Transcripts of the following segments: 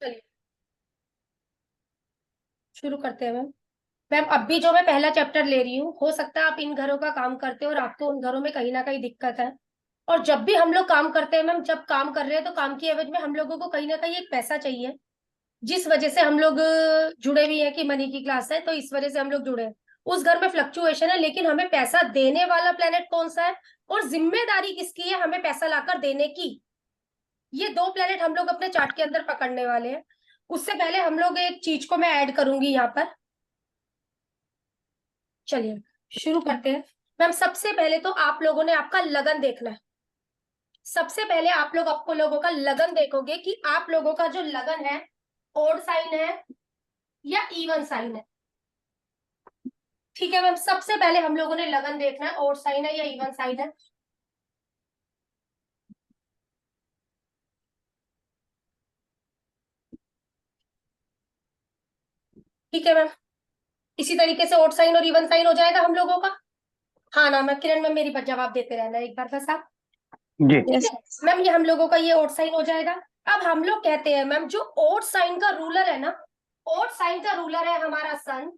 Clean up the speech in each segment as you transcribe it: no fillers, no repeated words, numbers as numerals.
चलिए शुरू करते हैं मैम। मैम अब भी जो मैं पहला चैप्टर ले रही हूँ, हो सकता है आप इन घरों का काम करते हो और आपको उन घरों में कहीं ना कहीं दिक्कत है। और जब भी हम लोग काम करते हैं मैम, जब काम कर रहे हैं तो काम की एवज में हम लोगों को कहीं ना कहीं एक पैसा चाहिए, जिस वजह से हम लोग जुड़े भी हैं कि मनी की क्लास है तो इस वजह से हम लोग जुड़े हैं। उस घर में फ्लक्चुएशन है, लेकिन हमें पैसा देने वाला प्लेनेट कौन सा है और जिम्मेदारी किसकी है हमें पैसा लाकर देने की। ये दो प्लेनेट हम लोग अपने चार्ट के अंदर पकड़ने वाले हैं। उससे पहले हम लोग एक चीज को मैं ऐड करूंगी यहाँ पर। चलिए शुरू करते हैं। मैम सबसे पहले तो आप लोगों ने आपका लगन देखना है। सबसे पहले आपको लोगों का लगन देखोगे कि आप लोगों का जो लगन है ओड साइन है या इवन साइन है। ठीक है मैम, सबसे पहले हम लोगों ने लगन देखना है ओड साइन है या इवन साइन है। ठीक है मैम, इसी तरीके से ओड साइन और इवन साइन हो जाएगा हम लोगों का। हाँ ना मैं किरण मैम, मेरी जवाब देते रहना एक बार बस आप। जी। ठीक है मैम, ये हम लोगों का ये ओड साइन हो जाएगा। अब हम लोग कहते हैं मैम जो ओड साइन का रूलर है ना, ओड साइन का रूलर है हमारा सन।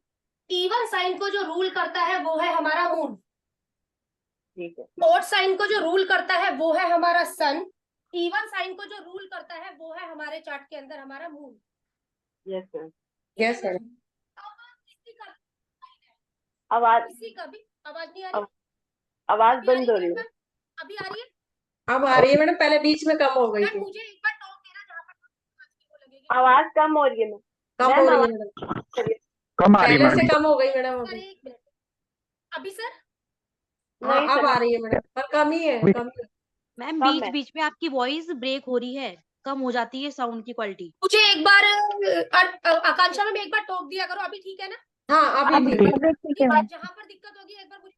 इवन साइन को जो रूल करता है वो है हमारा मून। ठीक है। ओड साइन को जो रूल करता है वो है हमारा सन। इवन साइन को जो रूल करता है वो है हमारे चार्ट के अंदर हमारा moon. Yes sir. Yes sir. आवाज किसी का भी आवाज नहीं आ रही? आवाज अभी आ बंद हो रही रही है है। मैम? अभी आ रही है? अब आ रही है मैडम, पहले बीच में कम हो गई मैम थी। मुझे एक बार टॉक देना जहाँ पर वो लगेगी। आवाज कम हो रही है कम हो मैम रही है आवाज मैडम, करिए। कम आ रही है पहले से मैडम। कम हो गई मैडम सर अभी। एक मिनट, अभी सर? हाँ नहीं अब सर, आ रही है मैडम, पर कम ही है, अभी कम ही है। मैम कम बीच है। बीच में आपकी वॉइस ब्रेक हो रही है, कम हो जाती है साउंड की क्वालिटी। मुझे एक बार आकांक्षा में एक बार टोक दिया करो, अभी ठीक है ना? हाँ अभी अभी ठीक ठीक है। ठीक है, जहाँ पर दिक्कत होगी एक बार मुझे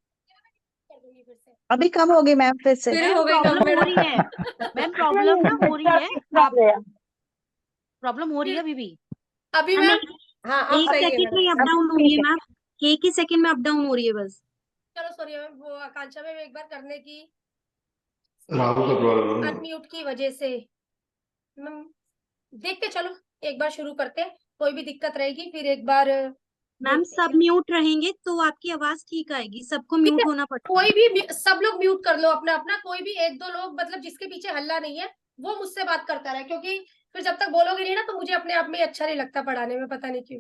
कर दूंगी फिर से। अभी कम हो गई मैम फिर से। फिर मैम हो गई कम प्रॉब्लम हो रही है, मैडम। मैम प्रॉब्लम ना हो रही है, आप प्रॉब्लम हो रही है अभी भी। अभी हमें मैम हाँ अब एक सही है सेकंड में ही मैडम। अप डाउन हो रही है मैम, एक ही सेकंड में अप डाउन हो रही है बस। चलो सॉरी मैम, वो आकांक्षा में एक बार करने की राहुल का प्रॉब्लम। अनम्यूट की वजह से मैम देखते, चलो एक बार शुरू करते हैं। कोई भी दिक्कत रहेगी फिर एक बार मैम देखते सब हैं। म्यूट रहेंगे तो आपकी आवाज ठीक आएगी, सबको ठीक है, म्यूट होना पड़ेगा। कोई भी सब लोग म्यूट कर लो अपना अपना, कोई भी एक दो लोग मतलब जिसके पीछे हल्ला नहीं है वो मुझसे बात करता रहे, क्योंकि फिर जब तक बोलोगे नहीं ना तो मुझे अपने आप में अच्छा नहीं लगता पढ़ाने में, पता नहीं क्यों।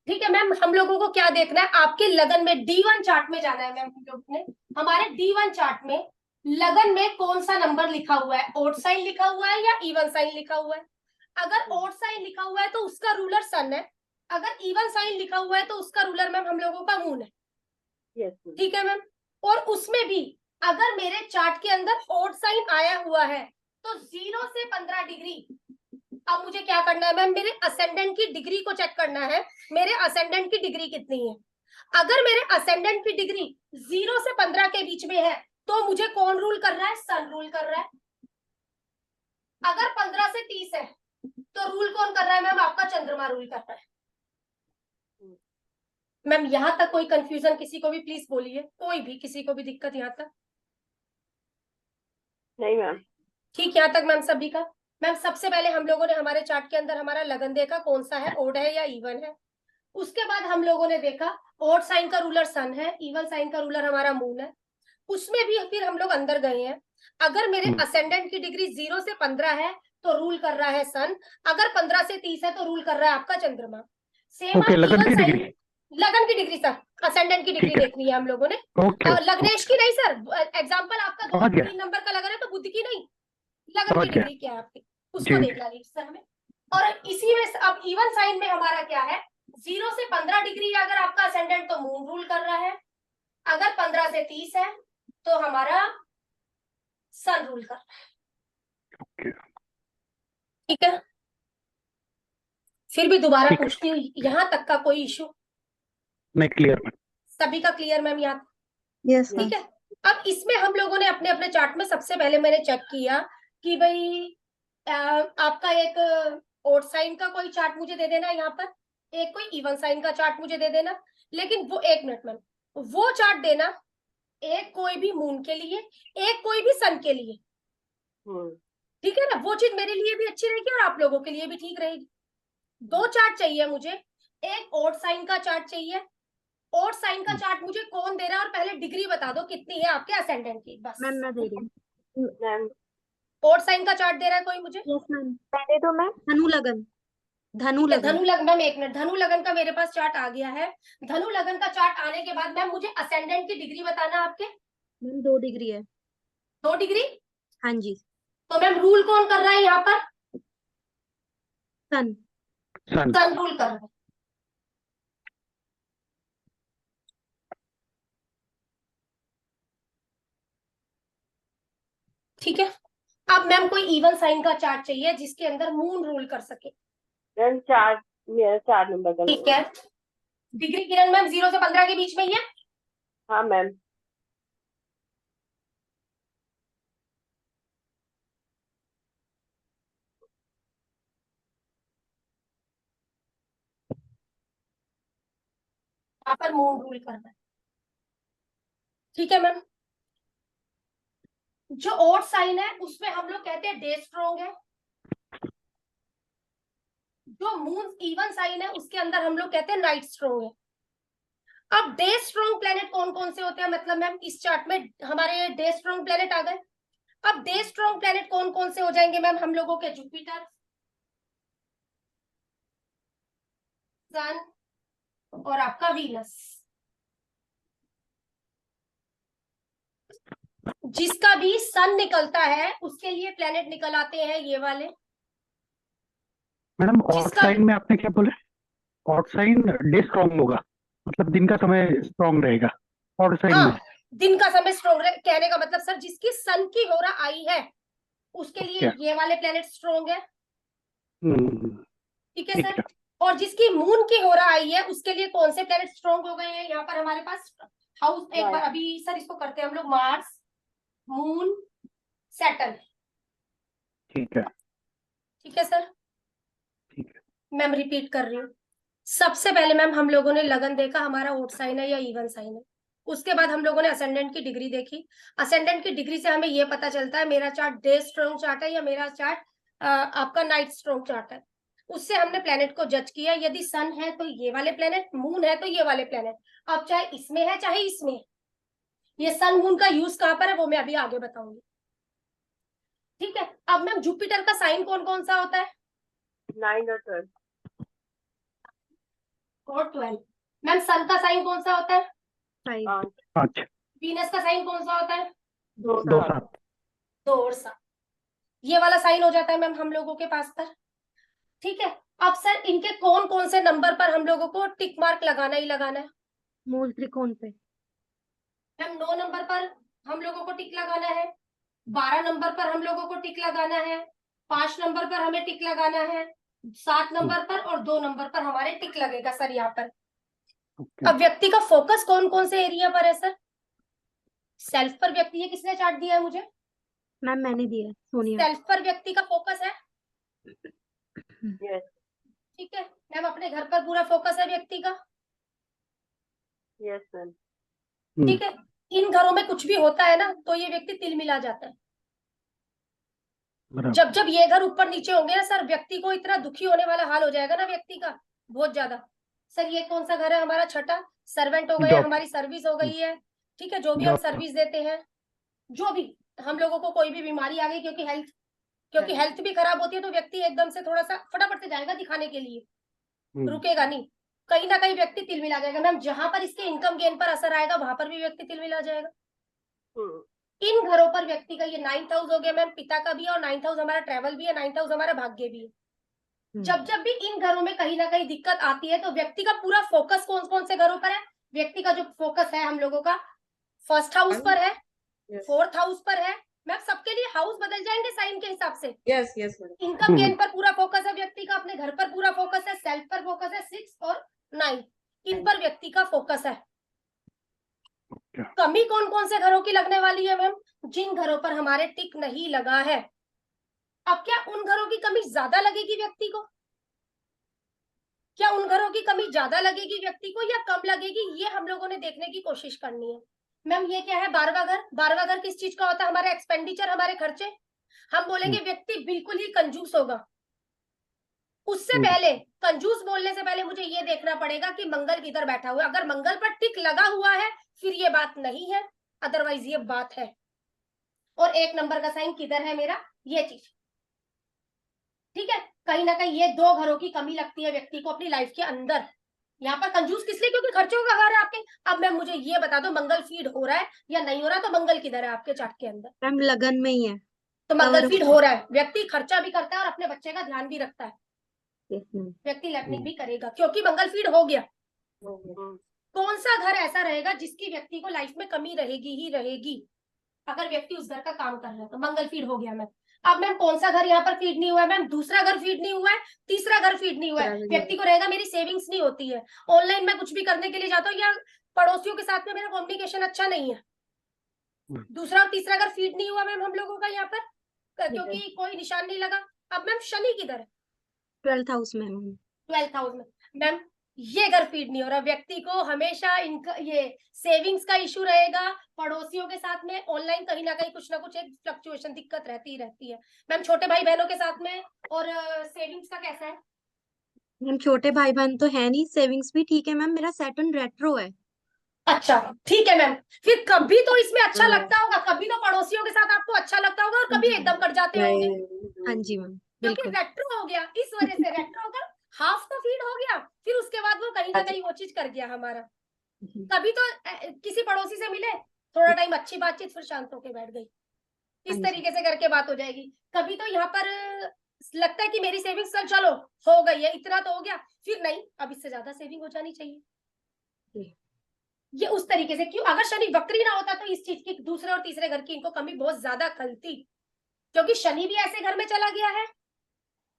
ठीक है मैम, हम लोगों को क्या देखना है आपके लगन में D1 चार्ट में जाना है मैम। हम लोग ने हमारे D1 चार्ट में लगन में कौन सा नंबर लिखा हुआ है, ओड साइन लिखा हुआ है या इवन साइन लिखा हुआ है। अगर ओड साइन लिखा हुआ है तो उसका रूलर सन है, अगर इवन साइन लिखा हुआ है तो उसका रूलर मैम हम लोगों का मून है। यस ठीक है मैम, और उसमें भी अगर मेरे चार्ट के अंदर ओड साइन आया हुआ है तो 0 से 15 डिग्री। अब मुझे क्या करना है मैम, मेरे असेंडेंट की डिग्री को चेक करना है, मेरे असेंडेंट की डिग्री कितनी है। अगर मेरे असेंडेंट की डिग्री 0 से 15 के बीच में है तो मुझे कौन रूल कर रहा है, सन रूल कर रहा है। अगर 15 से 30 है तो रूल कौन कर रहा है मैम, आपका चंद्रमा रूल कर रहा है। मैम यहां तक कोई कंफ्यूजन किसी को भी प्लीज बोलिए, कोई भी किसी को भी दिक्कत यहां तक? नहीं मैम। ठीक, यहाँ तक मैम सभी का। मैम सबसे पहले हम लोगों ने हमारे चार्ट के अंदर हमारा लगन देखा कौन सा है, ओड है या इवन है। उसके बाद हम लोगों ने देखा ओड साइन का रूलर सन है, इवन साइन का रूलर हमारा मून है। उसमें भी फिर हम लोग अंदर गए हैं। अगर मेरे असेंडेंट की डिग्री 0 से 15 है तो रूल कर रहा है सन, अगर 15 से 30 है तो रूल कर रहा है आपका चंद्रमा। सेम ओके, लगन की डिग्री। लगन की डिग्री सर, असेंडेंट की डिग्री ठीक है। देखनी है हम लोगों ने। ओके लग्नेश की नहीं सर, एग्जाम्पल आपका समझ गया। 3 नंबर का लगन है तो बुद्ध की नहीं, लगन समझ की गया। डिग्री क्या है आपकी उसको जी। देखना है सर हमें। और इसी में अब इवन साइन में हमारा क्या है, 0 से 15 डिग्री अगर आपका असेंडेंट तो मून रूल कर रहा है, अगर 15 से 30 है तो हमारा सन रूल कर रहा है। ओके। ठीक है, फिर भी दोबारा ठीक है। पूछती हूँ, यहाँ तक का कोई इशू? नहीं, क्लियर। सभी का क्लियर मैम यहाँ? यस ठीक है, अब इसमें हम लोगों ने अपने अपने चार्ट में सबसे पहले मैंने चेक किया कि भाई आपका एक ओड साइन का कोई चार्ट मुझे दे देना यहाँ पर, एक कोई इवन साइन का चार्ट मुझे दे देना, लेकिन वो एक मिनट मैम, वो चार्ट देना एक कोई भी मून के लिए, एक कोई भी सन के लिए। ठीक है ना, वो चीज मेरे लिए भी अच्छी रहेगी और आप लोगों के लिए भी ठीक रहेगी। 2 चार्ट चाहिए मुझे, एक ऑड साइन का चार्ट चाहिए। ऑड साइन का चार्ट मुझे कौन दे रहा है, और पहले डिग्री बता दो कितनी है आपके असेंडेंट की, बस। मैम मैं दे रही हूँ। मैम ऑड साइन का चार्ट दे रहा है कोई मुझे? Yes ma'am. पहले तो मैम धनु लगन। धनु ठीक है, लगन। धनु लगन। मैम एक मिनट, धनु लगन का मेरे पास चार्ट आ गया है। धनु लगन का चार्ट आने के बाद मैम मुझे असेंडेंट की डिग्री बताना आपके। मैम 2 डिग्री है। 2 डिग्री। हाँ जी। तो मैम रूल कौन कर रहा है यहाँ पर? सन। सन। सन रूल कर रहा है। ठीक है, अब मैम कोई इवन साइन का चार्ट चाहिए जिसके अंदर मून रूल कर सके। मैम 4, मेरा 4 नंबर का ठीक है, डिग्री किरण मैम 0 से 15 के बीच में ही है। हाँ मैम। यहाँ पर मून रूल करना है। ठीक है मैम, जो ऑड साइन है उसमें हम लोग कहते हैं डे स्ट्रोंग है। जो मून इवन साइन है उसके अंदर हम लोग कहते हैं नाइट स्ट्रोंग है। अब डे स्ट्रोंग प्लेनेट कौन कौन से होते हैं, मतलब मैम इस चार्ट में हमारे डे स्ट्रोंग प्लेनेट आ गए। अब डे स्ट्रोंग प्लेनेट कौन कौन से हो जाएंगे मैम हम लोगों के? जुपिटर, सन और आपका वीनस। जिसका भी सन निकलता है उसके लिए प्लेनेट निकल आते हैं ये वाले। मैडम ऑड जिसका साइन में आपने क्या बोला? ऑड साइन डे स्ट्रॉन्ग होगा, मतलब दिन का समय स्ट्रॉन्ग रहेगा ऑड साइन में। हाँ, दिन का समय स्ट्रोंग कहने का मतलब सर जिसकी सन की होरा आई है उसके लिए क्या? ये वाले प्लेनेट स्ट्रोंग है। हम्म, ठीक है ठीक सर। है। और जिसकी मून की होरा आई है उसके लिए कौन से प्लेनेट स्ट्रोंग हो गए हैं यहाँ पर हमारे पास? हाउस एक बार अभी सर इसको करते हैं हम लोग, मार्स, मून, सैटर्न। ठीक है। ठीक है सर। ठीक है। मैम रिपीट कर रही हूँ। सबसे पहले मैम हम लोगों ने लगन देखा हमारा ऑड साइन है या इवन साइन है। उसके बाद हम लोगों ने असेंडेंट की डिग्री देखी। असेंडेंट की डिग्री से हमें ये पता चलता है मेरा चार्ट डे स्ट्रोंग चार्ट है या मेरा चार्ट आपका नाइट स्ट्रोंग चार्ट है। उससे हमने प्लेनेट को जज किया, यदि सन है तो ये वाले प्लेनेट, मून है तो ये वाले प्लेनेट। अब चाहे इसमें है चाहे इसमें है, ये सन मून का यूज कहाँ पर है वो मैं अभी आगे बताऊंगी। ठीक है, अब मैम जुपिटर का साइन कौन कौन सा होता है? 9 और 12। और 12। मैम सन का साइन कौन सा होता है? 5। 5, वीनस का साइन कौन सा होता है? 2, 2, 7। 7। 2 और 7। ये वाला साइन हो जाता है मैम हम लोगों के पास पर। ठीक है, अब सर इनके कौन कौन से नंबर पर हम लोगों को टिक मार्क लगाना ही लगाना है? मूल त्रिकोण पे। मैम 9 नंबर पर हम लोगों को टिक लगाना है, 12 नंबर पर हम लोगों को टिक लगाना है, 5 नंबर पर हमें टिक लगाना है, 7 नंबर पर और 2 नंबर पर हमारे टिक लगेगा सर यहाँ पर। अब व्यक्ति का फोकस कौन कौन से एरिया पर है सर? सेल्फ पर व्यक्ति, ये किसने चार्ट दिया है मुझे? मैम मैंने दिया है, सोनिया। सेल्फ पर व्यक्ति का फोकस है। यस ठीक है मैम, अपने घर पर पूरा फोकस है व्यक्ति का। Yes ma'am. ठीक है, इन घरों में कुछ भी होता है ना तो ये व्यक्ति तिलमिला जाता है। बराबर। जब जब ये घर ऊपर नीचे होंगे ना सर, व्यक्ति को इतना दुखी होने वाला हाल हो जाएगा ना व्यक्ति का, बहुत ज्यादा। सर ये कौन सा घर है हमारा? छठा। सर्वेंट हो गए, Job। हमारी सर्विस हो गई है। ठीक है, जो भी हम Job। सर्विस देते हैं, जो भी हम लोगों को कोई भी बीमारी आ गई, क्योंकि हेल्थ भी खराब होती है तो व्यक्ति एकदम से थोड़ा सा फटाफट से जाएगा दिखाने के लिए, रुकेगा नहीं, कहीं ना कहीं व्यक्ति तिलमिला जाएगा। मैम जहां पर इसके इनकम गेन पर असर आएगा वहां पर भी व्यक्ति तिलमिला जाएगा। इन घरों पर व्यक्ति का ये 9th हाउस हो गया मैम, पिता का भी है, और 9th हाउस हमारा ट्रेवल भी है, 9th हाउस हमारा भाग्य भी है। जब जब भी इन घरों में कहीं ना कहीं दिक्कत आती है तो व्यक्ति का पूरा फोकस कौन कौन से घरों पर है? व्यक्ति का जो फोकस है हम लोगों का 1st हाउस पर है, 4th हाउस पर है। मैम सबके लिए हाउस बदल जाएंगे साइन के हिसाब से। Yes yes madam. Income gain पर पूरा फोकस है व्यक्ति का, अपने घर पर पूरा फोकस है, सेल्फ पर फोकस है, 6 और 9 इन पर व्यक्ति का फोकस है। कमी कौन कौन से घरों की लगने वाली है मैम? जिन घरों पर हमारे टिक नहीं लगा है। अब क्या उन घरों की कमी ज्यादा लगेगी व्यक्ति को? क्या उन घरों की कमी ज्यादा लगेगी व्यक्ति को या कम लगेगी? ये हम लोगों ने देखने की कोशिश करनी है। मैम ये क्या है? 12वां घर। 12वां घर किस चीज का होता है? हमारे एक्सपेंडिचर, हमारे खर्चे। हम बोलेंगे व्यक्ति बिल्कुल ही कंजूस होगा, उससे हम्म। पहले कंजूस बोलने से पहले मुझे ये देखना पड़ेगा कि मंगल किधर बैठा हुआ है। अगर मंगल पर टिक लगा हुआ है फिर ये बात नहीं है, अदरवाइज ये बात है। और 1 नंबर का साइन किधर है मेरा, ये चीज, ठीक है। कहीं ना कहीं ये 2 घरों की कमी लगती है व्यक्ति को अपनी लाइफ के अंदर। यहाँ पर कंजूस किस लिए, क्योंकि खर्चों का घर है आपके। अब मैं मुझे ये बता दो मंगल फीड हो रहा है या नहीं हो रहा, तो मंगल किधर है आपके चार्ट के अंदर, मैम लगन में ही है। तो मंगल और- फीड हो रहा है। व्यक्ति खर्चा भी करता है और अपने बच्चे का ध्यान भी रखता है, Yes, ma'am. व्यक्ति लर्निंग भी करेगा क्योंकि मंगल फीड हो गया। हम्म, कौन सा घर ऐसा रहेगा जिसकी व्यक्ति को लाइफ में कमी रहेगी ही रहेगी, अगर व्यक्ति उस घर का काम कर रहा है तो मंगल फीड हो गया मैम। अब मैम कौन सा घर यहाँ पर फीड नहीं हुआ है, मैम दूसरा घर फीड नहीं हुआ है, तीसरा घर फीड नहीं हुआ है। बराबर। व्यक्ति को रहेगा मेरी सेविंग्स नहीं होती है, ऑनलाइन मैं कुछ भी करने के लिए जाता हूँ या पड़ोसियों के साथ में मेरा कम्युनिकेशन अच्छा नहीं है। दूसरा और तीसरा घर फीड नहीं हुआ मैम हम लोगों का यहाँ पर, क्योंकि कोई निशान नहीं लगा। अब मैम शनि किधर है, 12th हाउस में मैम। 12th हाउस में। मैम ये घर फीड नहीं हो रहा, व्यक्ति को हमेशा इनका ये सेविंग्स का इशू रहेगा, पड़ोसियों के साथ में ऑनलाइन कहीं ना कहीं कुछ ना कुछ एक फ्लक्चुएशन दिक्कत रहती ही रहती है। मैम छोटे भाई बहनों के साथ में और सेविंग्स का कैसा है, मैम छोटे भाई बहन तो है नहीं, सेविंग्स भी ठीक है मैम, मेरा सैटर्न रेट्रो है। अच्छा ठीक है मैम। फिर कभी तो इसमें अच्छा हाँ। लगता होगा, कभी तो पड़ोसियों के साथ आपको अच्छा लगता होगा और कभी एकदम कट जाते होंगे, हाँ जी मैम, क्योंकि बिल्कुल। रेट्रो हो गया। इस वजह से रेट्रो होकर हाफ तो फीड हो गया, फिर उसके बाद वो कहीं ना कहीं वो चीज कर गया हमारा। कभी तो किसी पड़ोसी से मिले, थोड़ा टाइम अच्छी बातचीत, फिर शांत होके बैठ गई, इस हाँ जी। तरीके से करके बात हो जाएगी। कभी तो यहाँ पर लगता है कि मेरी सेविंग्स चलो हो गई है, इतना तो हो गया, फिर नहीं अब इससे ज्यादा सेविंग हो जानी चाहिए। जी। ये उस तरीके से क्यों, अगर शनि वक्री ना होता तो इस चीज की दूसरे और तीसरे घर की इनको कमी बहुत ज्यादा खलती, क्योंकि शनि भी ऐसे घर में चला गया है,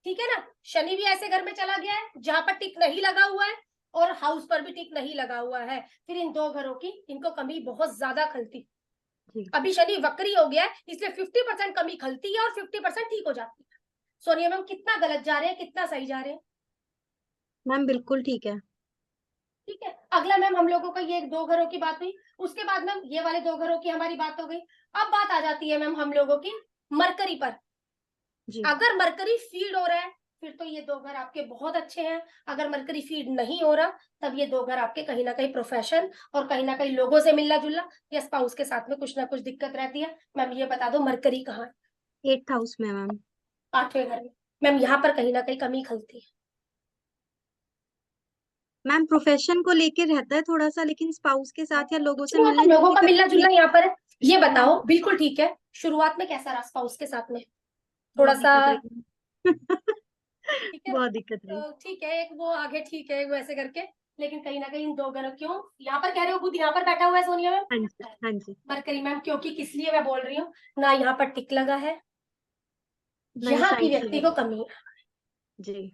ठीक है ना। शनि भी ऐसे घर में चला गया है जहां पर टिक नहीं लगा हुआ है और हाउस पर भी टिक नहीं लगा हुआ है, फिर इन 2 घरों की इनको कमी बहुत ज्यादा खलती। जी। अभी शनि वक्री हो गया है इसलिए 50% कमी खलती है और 50% ठीक हो जाती है। सोनिया मैम कितना गलत जा रहे हैं, कितना सही जा रहे हैं, मैम बिल्कुल ठीक है। ठीक है। अगला मैम हम लोगों का ये 2 घरों की बात हुई, उसके बाद मैम ये वाले 2 घरों की हमारी बात हो गई। अब बात आ जाती है मैम हम लोगों की मरकरी पर। जी। अगर मरकरी फीड हो रहा है फिर तो ये 2 घर आपके बहुत अच्छे हैं, अगर मरकरी फीड नहीं हो रहा तब ये 2 घर आपके कहीं ना कहीं प्रोफेशन और कहीं ना कहीं लोगों से मिलना जुलना या स्पाउस के साथ में कुछ ना कुछ दिक्कत रहती है। मैम ये बता दो मरकरी कहाँ है, 8th हाउस में मैम। 8वें घर में। मैम यहाँ पर कहीं ना कहीं कमी खलती है। मैम प्रोफेशन को लेके रहता है थोड़ा सा, लेकिन स्पाउस के साथ या लोगों से नहीं, मिलने लोगों का जुलने मिलना का जुलना यहाँ पर है। ये बताओ बिल्कुल ठीक है, शुरुआत में कैसा रहा स्पाउस के साथ में, थोड़ा बहुत सा दिक्कत रही। ठीक है, बहुत दिक्कत रही। तो ठीक है, एक वो आगे ठीक है, एक वैसे करके, लेकिन कहीं ना कहीं इन 2 घरों क्यों यहाँ पर कह रहे हो बुध यहाँ पर बैठा हुआ है सोनिया मैम, हाँ जी, हाँ जी। मरकरी मैम, क्योंकि किस लिए मैं बोल रही हूँ ना, यहाँ पर टिक लगा है, नहीं, यहाँ की साइड व्यक्ति से को कमी है। जी।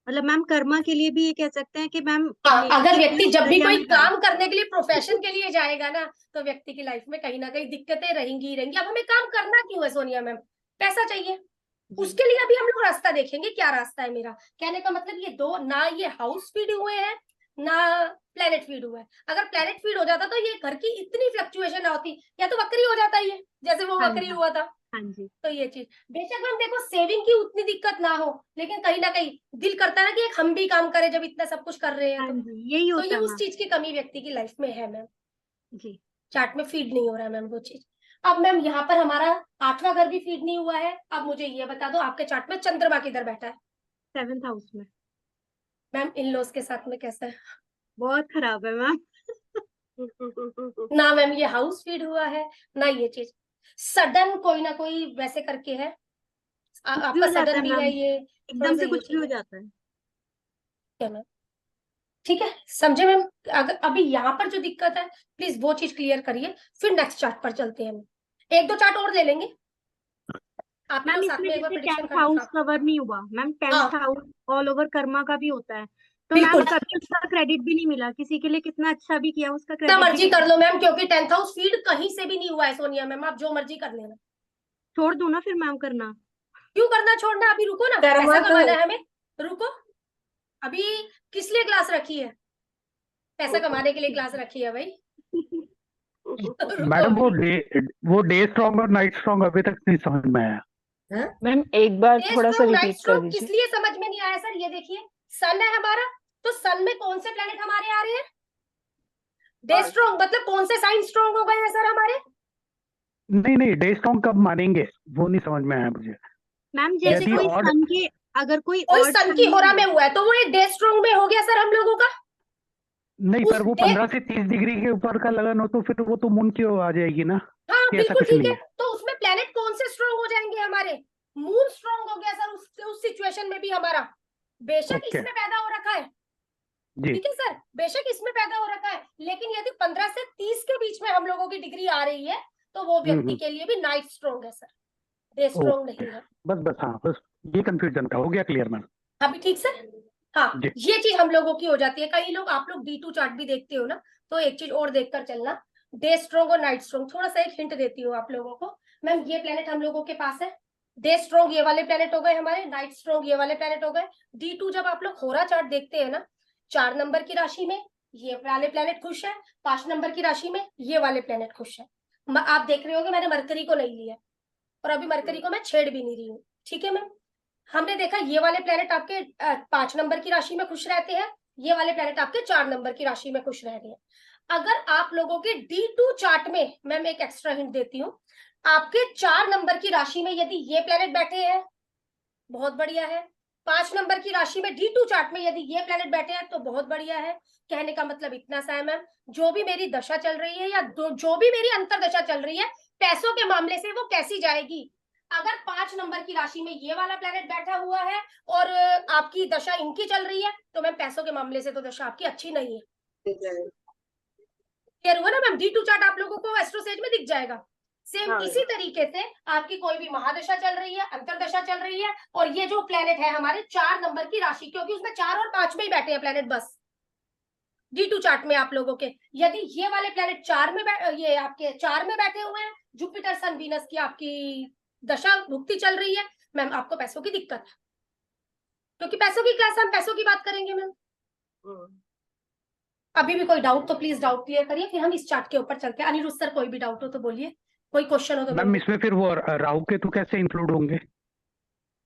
मतलब मैम कर्मा के लिए भी ये कह सकते हैं कि मैम हाँ, अगर नेगेटिव व्यक्ति जब भी एरिया कोई में था। काम करने के लिए प्रोफेशन के लिए जाएगा ना तो व्यक्ति की लाइफ में कहीं ना कहीं दिक्कतें रहेंगी ही रहेंगी। अब हमें काम करना क्यों है सोनिया मैम, पैसा चाहिए, जी। उसके लिए अभी हम लोग रास्ता देखेंगे, क्या रास्ता है मेरा। कहने का मतलब ये 2 ना ये हाउस फीड हुए हैं ना प्लेनेट फीड हुआ है। अगर प्लेनेट फीड हो जाता तो ये घर की इतनी फ्लक्चुएशन ना होती, या तो वक्री हो जाता ये जैसे वो हाँ वक्री जी, हुआ था। हाँ जी। तो ये चीज बेशक मैम देखो सेविंग की उतनी दिक्कत ना हो, लेकिन कहीं ना कहीं दिल करता है ना कि एक हम भी काम करें जब इतना सब कुछ कर रहे हैं हाँ तो। जी, यही तो होता ये है उस मैम। चीज की कमी व्यक्ति की लाइफ में है मैम, जी। चार्ट में फीड नहीं हो रहा है मैम वो चीज। अब मैम यहाँ पर हमारा 8वां घर भी फीड नहीं हुआ है। अब मुझे ये बता दो आपके चार्ट में चंद्रमा किधर बैठा है 7th हाउस में। मैम, इन लॉज के साथ में कैसा है बहुत खराब है मैम। ना मैम, ये हाउस फीड हुआ है ना ये चीज, सडन कोई ना कोई वैसे करके है, कुछ भी आपका हो जाता सडन है भी मैम, है ये, थोड़ा एकदम सा से ये कुछ भी चीज हो है। जाता है। ठीक है मैम, ठीक है समझे मैम। अगर अभी यहाँ पर जो दिक्कत है प्लीज वो चीज क्लियर करिए, फिर नेक्स्ट चार्ट पर चलते हैं। हम 1-2 चार्ट और ले लेंगे, आप ही मैम लोग साथ इसमें में एक बार जैसे प्रिडिक्शन 10th कर हाउस हाँ कवर नहीं हुआ मैम, 10th हाँ, हाउस ऑल ओवर कर्मा का भी होता है, तो मैम बिल्कुल कभी उसका क्रेडिट भी नहीं मिला, किसी के लिए कितना अच्छा भी किया उसका जितना क्रेडिट भी मर्जी नहीं कर मिला। लो मैम, क्योंकि 10th हाउस फीड कहीं से भी नहीं हुआ है सोनिया मैम, आप जो मर्जी कर लेना। छोड़ दो ना फिर मैम करना। क्यों करना छोड़ना, अभी रुको ना, कर्मा पैसा तो कमाना है। है हमें, रुको। अभी किस लिए क्लास रखी है, पैसा कमाने के लिए क्लास रखी है भाई। मैडम वो डे स्ट्रॉन्ग और नाइट स्ट्रॉन्ग अभी तक नहीं समझ में आया। मैम एक बार डे थोड़ा सा स्ट्रोक नाइट रिपीट कर स्ट्रोक दीजिए। किस लिए समझ में नहीं आया सर? ये देखिए, सन है हमारा, तो सन में कौन से प्लेनेट हमारे आ रहे हैं? डे स्ट्रोक मतलब कौन से साइन स्ट्रोंग हो गए हैं सर हमारे? नहीं डे स्ट्रॉन्ग कब मानेंगे वो नहीं समझ में आया मुझे। मैम जैसे यदि कोई odd- सन के, अगर कोई कोई odd सन की sign होरा है, में हुआ है तो वो एक डे स्ट्रोंग में हो गया सर हम लोगों का। नहीं उस पर वो डे 15 से 30 डिग्री के ऊपर का लगन हो तो फिर वो तो मून की ओर आ जाएगी ना। हाँ कि ऐसा बिल्कुल कुछ ठीक नहीं है, तो उसमें प्लेनेट कौन से स्ट्रोंग हो जाएंगे हमारे? मून स्ट्रोंग हो गया सर उस सिचुएशन में भी हमारा। बेशक ओके इसमें पैदा हो रखा है, जी। ठीक है सर, बेशक इसमें पैदा हो रखा है, लेकिन यदि 15 से 30 के बीच में हम लोगों की डिग्री आ रही है तो वो व्यक्ति के लिए भी नाइट स्ट्रोंग है सर, डे स्ट्रोंग नहीं है। बस हाँ, बस ये कंफ्यूजन था, हो गया क्लियर मैम। अभी ठीक सर? हाँ, जी। ये चीज हम लोगों की हो जाती है। कई लोग, आप लोग D2 चार्ट भी देखते हो ना, तो एक चीज और देखकर चलना, डे स्ट्रोंग और नाइट स्ट्रोंग। थोड़ा सा एक हिंट देती हूँ आप लोगों को। मैम ये प्लेनेट हम लोगों के पास है, डे स्ट्रोंग ये वाले प्लेनेट हो गए हमारे, नाइट स्ट्रोंग ये वाले प्लेनेट हो गए। D2 जब आप लोग होरा चार्ट देखते हैं ना, 4 नंबर की राशि में ये वाले प्लेनेट खुश है, 5 नंबर की राशि में ये वाले प्लेनेट खुश है। आप देख रहे होगे मैंने मरकरी को नहीं लिया, और अभी मरकरी को मैं छेड़ भी नहीं रही हूँ, ठीक है मैम? हमने देखा ये वाले प्लेनेट आपके 5 नंबर की राशि में खुश रहते हैं, ये वाले प्लेनेट आपके 4 नंबर की राशि में खुश रहते हैं। अगर आप लोगों के D2 चार्ट में, मैं एक एक्स्ट्रा हिंट देती हूँ, आपके 4 नंबर की राशि में यदि ये प्लेनेट बैठे हैं, बहुत बढ़िया है। 5 नंबर की राशि में D2 चार्ट में यदि ये प्लेनेट बैठे हैं तो बहुत बढ़िया है। कहने का मतलब इतना सा है मैम, जो भी मेरी दशा चल रही है या जो भी मेरी अंतर दशा चल रही है पैसों के मामले से, वो कैसी जाएगी? अगर 5 नंबर की राशि में ये वाला प्लेनेट बैठा हुआ है और आपकी दशा इनकी चल रही है, तो मैम पैसों के मामले से तो दशा आपकी अच्छी नहीं है। क्लियर हुआ ना मैम? D2 चार्ट आप लोगों को एस्ट्रोसेज में दिख जाएगा। सेम हाँ। इसी तरीके से आपकी कोई भी महादशा चल रही है, अंतरदशा चल रही है, और ये जो प्लेनेट है हमारे 4 नंबर की राशि, क्योंकि उसमें 4 और 5 में ही बैठे हैं प्लेनेट बस D2 चार्ट में आप लोगों के, यदि ये वाले प्लेनेट 4 में ये आपके 4 में बैठे हुए हैं, जुपिटर सन वीनस की आपकी दशा भुक्ति चल रही है, मैम आपको पैसों की दिक्कत है। क्योंकि पैसों की क्लास, हम पैसों की बात करेंगे मैम। अभी भी कोई डाउट तो प्लीज डाउट क्लियर करिए, फिर हम इस चार्ट के ऊपर चलते हैं। अनिरुद्ध सर कोई भी डाउट हो तो बोलिए, कोई क्वेश्चन हो तो मैम बोलिए। इसमें फिर वो राहु केतु कैसे इंक्लूड होंगे?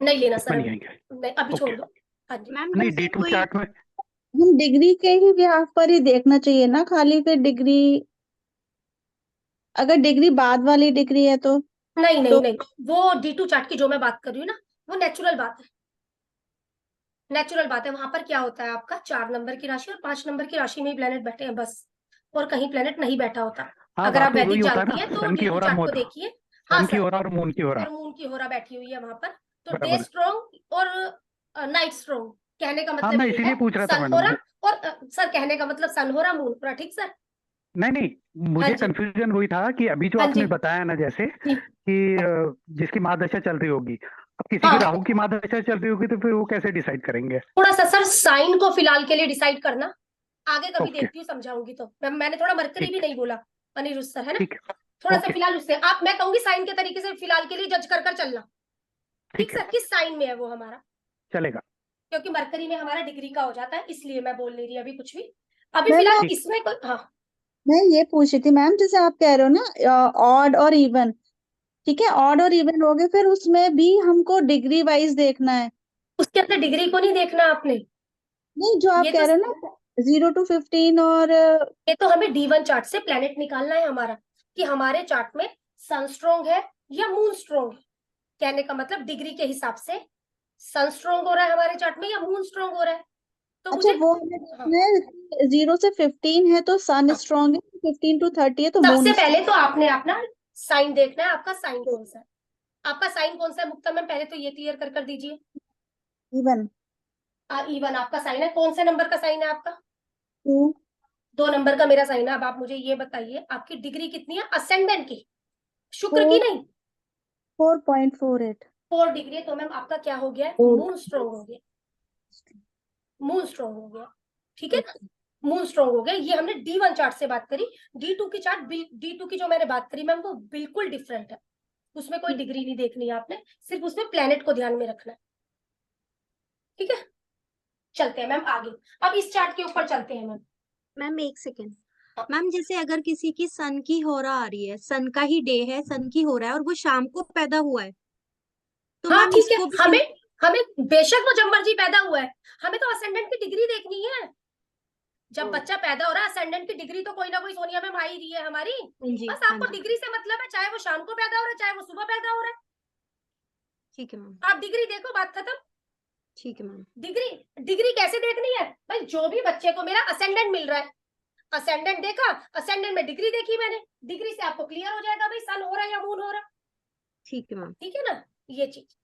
नहीं लेना सर, नहीं आएंगे? नहीं, अभी छोड़ ओके। दो। हाँ जी मैम नहीं जैसे D2 कोई, चार्ट में हम डिग्री के ही ब्याह पर ही देखना चाहिए ना, खाली फिर डिग्री, अगर डिग्री बाद वाली डिग्री है तो नहीं नहीं तो नहीं, वो D2 चार्ट की जो मैं बात कर रही हूँ ना, वो नेचुरल बात है, नेचुरल बात है। वहां पर क्या होता है, आपका 4 नंबर की राशि और 5 नंबर की राशि में ही प्लेनेट बैठे हैं बस, और कहीं प्लेनेट नहीं बैठा होता। हाँ, अगर बात आप तो वही वैदिक होता है जानती ना, है तो सन की D2 होरा चार्ट को मून, देखिए। हाँ सन की सर, होरा और मून की होरा। और मून की होरा बैठी हुई है वहां पर, तो डे बराबर। स्ट्रोंग और नाइट स्ट्रोंग, कहने का हाँ मतलब मैं ये इसीलिए है पूछ रहा था सन मैडम। होरा, और सर कहने का मतलब सन होरा मून पूरा, ठीक सर? नहीं हाँ मुझे जी, कंफ्यूजन वही था कि अभी जो हाँ आपने जी, बताया ना, जैसे जी, कि जिसकी महादशा चल रही होगी, अब किसी की हाँ। राहु की महादशा चल रही होगी तो फिर वो कैसे डिसाइड करेंगे? थोड़ा सा सर साइन को फिलहाल के लिए डिसाइड करना, आगे कभी ओके देखती हूँ समझाऊंगी। तो मैंने थोड़ा मरकरी भी ठीक नहीं बोला अनिरुद्ध सर, है ना? ठीक है। थोड़ा सा ओके फिलहाल उससे आप, मैं कहूंगी साइन के तरीके से फिलहाल के लिए जज कर कर चलना, ठीक ठीक है, सर? किस साइन में है वो हमारा, चलेगा। क्योंकि मरकरी में हमारा डिग्री का हो जाता है, इसलिए मैं बोल नहीं रही अभी कुछ भी। अभी मैम फिलहाल ठीक। इसमें कोई, हाँ मैं ये पूछ रही थी मैम, जैसे आप कह रहे हो ना ऑड और इवन, ठीक है, ऑड और इवन हो गए, फिर उसमें भी हमको डिग्री वाइज देखना है? उसके अंदर डिग्री को नहीं देखना आपने, नहीं, जो आप ये कह तो रहे हो ना 0 to 15 और ये तो हमें D1 चार्ट से प्लेनेट निकालना है हमारा, कि हमारे चार्ट में सन स्ट्रोंग है या मून स्ट्रोंग है। कहने का मतलब डिग्री के हिसाब से सन स्ट्रोंग हो रहा है हमारे चार्ट में या मून स्ट्रोंग हो रहा है, तो अच्छा, मुझे, वो हमें हाँ, देखना है 0 से 15 है तो सन हाँ। स्ट्रॉन्ग है, 15 to 30 है तो सबसे मून पहले तो आपने अपना साइन देखना है, आपका साइन कौन सा है, आपका साइन कौन सा है मुक्ता मैम? पहले तो ये क्लियर कर दीजिए। इवन इवन आपका साइन है, कौन से नंबर का साइन है आपका? 2 2 नंबर का मेरा साइन है। अब आप मुझे ये बताइए आपकी डिग्री कितनी है असेंडेंट की, शुक्र की नहीं? 4.48 4 डिग्री है, तो मैम आपका क्या हो गया है, ओ, मून स्ट्रोंग हो गया, मून स्ट्रोंग हो गया, ठीक है ना? मून स्ट्रोंग हो गया। ये हमने D1 चार्ट से बात करी। D2 की चार्ट, D2 की जो मैंने बात करी मैम, वो बिल्कुल डिफरेंट है, उसमें कोई डिग्री नहीं देखनी है आपने, सिर्फ उसमें प्लेनेट को ध्यान में रखना है, ठीक है? चलते हैं मैम आगे, अब इस चार्ट के ऊपर चलते हैं मैम। मैम एक सेकेंड, मैम जैसे अगर किसी की सन की होरा आ रही है, सन का ही डे है, सन की हो रहा है और वो शाम को पैदा हुआ है, तो हाँ मैम ठीक है, इसको भी हमें हमें बेशक वो जब मर्जी पैदा हुआ है, हमें तो असेंडेंट की डिग्री देखनी है। जब बच्चा पैदा हो रहा है, असेंडेंट की डिग्री तो कोई ना कोई सोनिया में आ ही रही है हमारी। हाँ जी, बस हाँ आपको जी, डिग्री से मतलब है, चाहे वो शाम को पैदा हो रहा है चाहे वो सुबह पैदा हो रहा है, ठीक है मैम, आप डिग्री देखो, बात खत्म। ठीक है मैम, डिग्री डिग्री कैसे देखनी है भाई? जो भी बच्चे को मेरा असेंडेंट मिल रहा है, असेंडेंट देखा, असेंडेंट में डिग्री देखी मैंने, डिग्री से आपको क्लियर हो जाएगा भाई सन हो रहा है या मून हो रहा है। ठीक है मैम। ठीक है ना, ये चीज।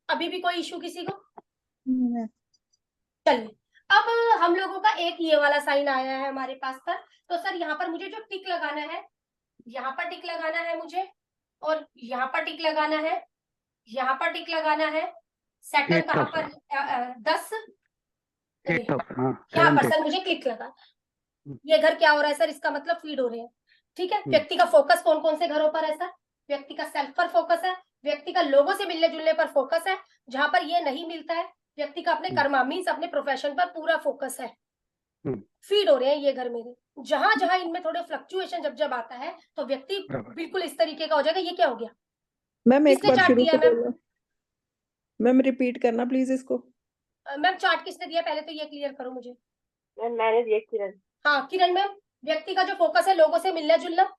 अभी भी कोई इशू किसी को? हम्म, चलिए, अब हम लोगों का एक ये वाला साइन आया है हमारे पास पर। तो सर यहाँ पर मुझे जो टिक लगाना है, यहाँ पर टिक लगाना है मुझे, और यहाँ पर टिक लगाना है, यहाँ पर टिक लगाना है। सेटल Eighth कहाँ house, पर? 10 एट हाउस, हाँ यहाँ पर 7th सर मुझे क्लिक लगाना है। हम्म। ये घर क्या हो रहा है सर? इसका मतलब फीड हो रहे हैं। ठीक है, व्यक्ति का फोकस कौन कौन से घरों पर है सर? व्यक्ति का सेल्फ पर फोकस है, व्यक्ति का लोगों से मिलने जुलने पर फोकस है, जहां पर ये नहीं मिलता है व्यक्ति का अपने कर्मा मीन्स अपने प्रोफेशन पर पूरा फोकस है। फीड हो रहे हैं ये घर मेरे। जहां जहां इनमें थोड़े फ्लक्चुएशन जब जब आता है तो व्यक्ति बराबर। बिल्कुल इस तरीके का हो जाएगा। ये क्या हो गया? मैम एक किसने बार चार्ट शुरू दिया से मैम? बोलो। मैम रिपीट करना प्लीज इसको। मैम चार्ट किसने दिया? पहले तो ये क्लियर करो मुझे। मैंने दिया किरण। हाँ किरण मैम, व्यक्ति का जो फोकस है लोगों से मिलना जुलना,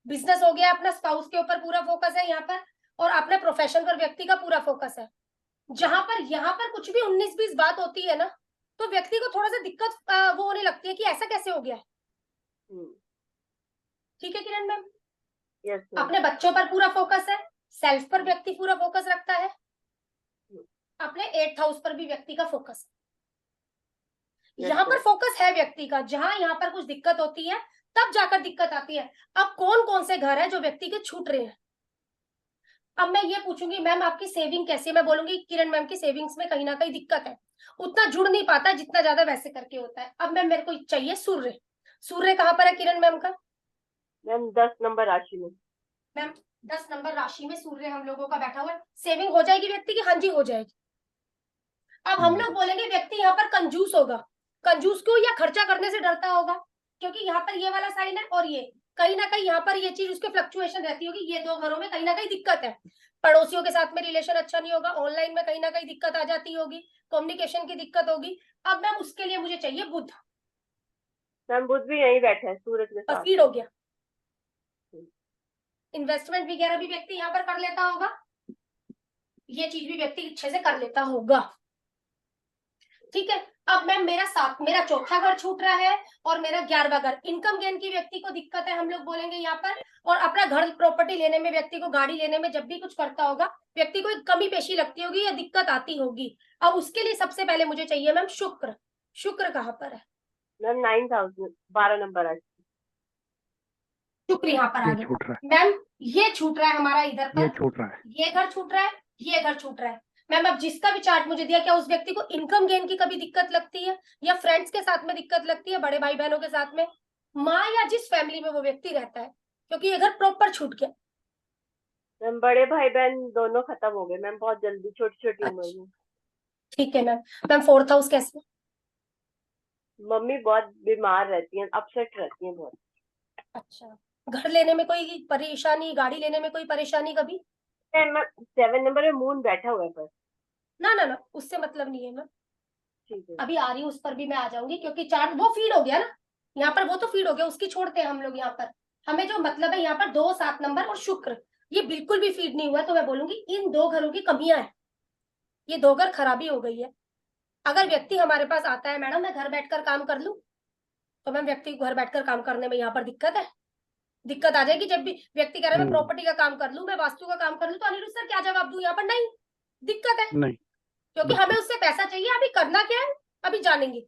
बिजनेस हो गया, अपना स्पाउस के ऊपर पूरा फोकस है यहाँ पर, और अपने प्रोफेशन पर व्यक्ति का पूरा फोकस है। जहां पर यहाँ पर कुछ भी 19-20 बात होती है ना, तो व्यक्ति को थोड़ा सा दिक्कत वो होने लगती है कि ऐसा कैसे हो गया है। ठीक है किरण मैम, यस अपने बच्चों पर पूरा फोकस है, सेल्फ पर व्यक्ति पूरा फोकस रखता है, अपने 8th हाउस पर भी व्यक्ति का फोकस है। यहाँ पर फोकस है व्यक्ति का। जहां यहाँ पर कुछ दिक्कत होती है तब जाकर दिक्कत आती है। अब कौन कौन से घर है जो व्यक्ति के छूट रहे हैं? अब मैं ये पूछूंगी मैम आपकी सेविंग कैसी है? मैं बोलूंगी किरण मैम की सेविंग्स में कहीं ना कहीं दिक्कत है, उतना जुड़ नहीं पाता जितना ज्यादा वैसे करके होता है। अब मैम मेरे को चाहिए सूर्य। सूर्य कहाँ पर है किरण मैम का? मैम 10 नंबर राशि में। मैम 10 नंबर राशि में सूर्य हम लोगों का बैठा हुआ है। सेविंग हो जाएगी व्यक्ति की? हाँ जी हो जाएगी। अब हम लोग बोलेंगे व्यक्ति यहाँ पर कंजूस होगा। कंजूस क्यों? या खर्चा करने से डरता होगा, क्योंकि यहाँ पर ये वाला साइन है और ये कहीं ना कहीं यहाँ पर ये चीज उसके फ्लक्चुएशन रहती होगी। ये दो घरों में कहीं ना कहीं दिक्कत है। पड़ोसियों के साथ में रिलेशन अच्छा नहीं होगा, ऑनलाइन में कहीं ना कहीं दिक्कत आ जाती होगी, कम्युनिकेशन की दिक्कत होगी। अब मैम उसके लिए मुझे चाहिए बुध। मैम बुध भी यहीं बैठा है सूरज के और साथ। फीड हो गया। इन्वेस्टमेंट वगैरह भी व्यक्ति यहाँ पर कर लेता होगा, ये चीज भी व्यक्ति अच्छे से कर लेता होगा। ठीक है, अब मैम मेरा चौथा घर छूट रहा है और मेरा 11वां घर। इनकम गेन की व्यक्ति को दिक्कत है, हम लोग बोलेंगे यहाँ पर। और अपना घर प्रॉपर्टी लेने में, व्यक्ति को गाड़ी लेने में, जब भी कुछ करता होगा व्यक्ति को एक कमी पेशी लगती होगी या दिक्कत आती होगी। अब उसके लिए सबसे पहले मुझे चाहिए मैम शुक्र। शुक्र कहाँ पर है? मैम 9th हाउस में 12 नंबर राशि। शुक्र यहाँ पर आ ये गया। छूट रहा मैम ये छूट रहा है हमारा इधर है, ये पर, छूट रहा है। ये घर छूट रहा है, ये घर छूट रहा है। मैम अब जिसका भी चार्ट मुझे दिया, क्या उस व्यक्ति को इनकम गेन की कभी दिक्कत लगती है, या फ्रेंड्स के साथ में दिक्कत लगती है, बड़े भाई बहनों के साथ में, माँ या जिस फैमिली में वो व्यक्ति रहता है, क्योंकि ये घर प्रॉपर छूट गया। मैम बड़े भाई बहन दोनों खत्म हो गए मैम, बहुत जल्दी, छोटी छोटी उम्र में। ठीक है मैम। मैम 4th हाउस कैसे? मम्मी बहुत बीमार रहती हैं, अपसेट रहती हैं बहुत। अच्छा, घर लेने में कोई परेशानी, गाड़ी लेने में कोई परेशानी कभी? मैम 7 नंबर में मून बैठा हुआ है पर। ना ना ना, उससे मतलब नहीं है मैम। ठीक है। अभी आ रही हूँ उस पर भी मैं आ जाऊंगी, क्योंकि चार्ट वो फीड हो गया ना यहाँ पर, वो तो फीड हो गया, उसकी छोड़ते हैं हम लोग यहाँ पर। हमें जो मतलब है यहाँ पर 2, 7 नंबर और शुक्र, ये बिल्कुल भी फीड नहीं हुआ। तो मैं बोलूंगी इन 2 घरों की कमियां है, ये 2 घर खराबी हो गई है। अगर व्यक्ति हमारे पास आता है मैडम मैं घर बैठकर काम कर लूं, तो मैम व्यक्ति को घर बैठकर काम करने में यहाँ पर दिक्कत है। दिक्कत आ जाएगी जब भी व्यक्ति कह रहा है मैं प्रॉपर्टी का काम कर लूं, मैं वास्तु का काम कर लूं, तो अनिरुद्ध सर क्या जवाब दूं यहाँ पर? नहीं, दिक्कत है। नहीं, क्योंकि हमें उससे पैसा चाहिए। अभी करना क्या है अभी जानेंगे।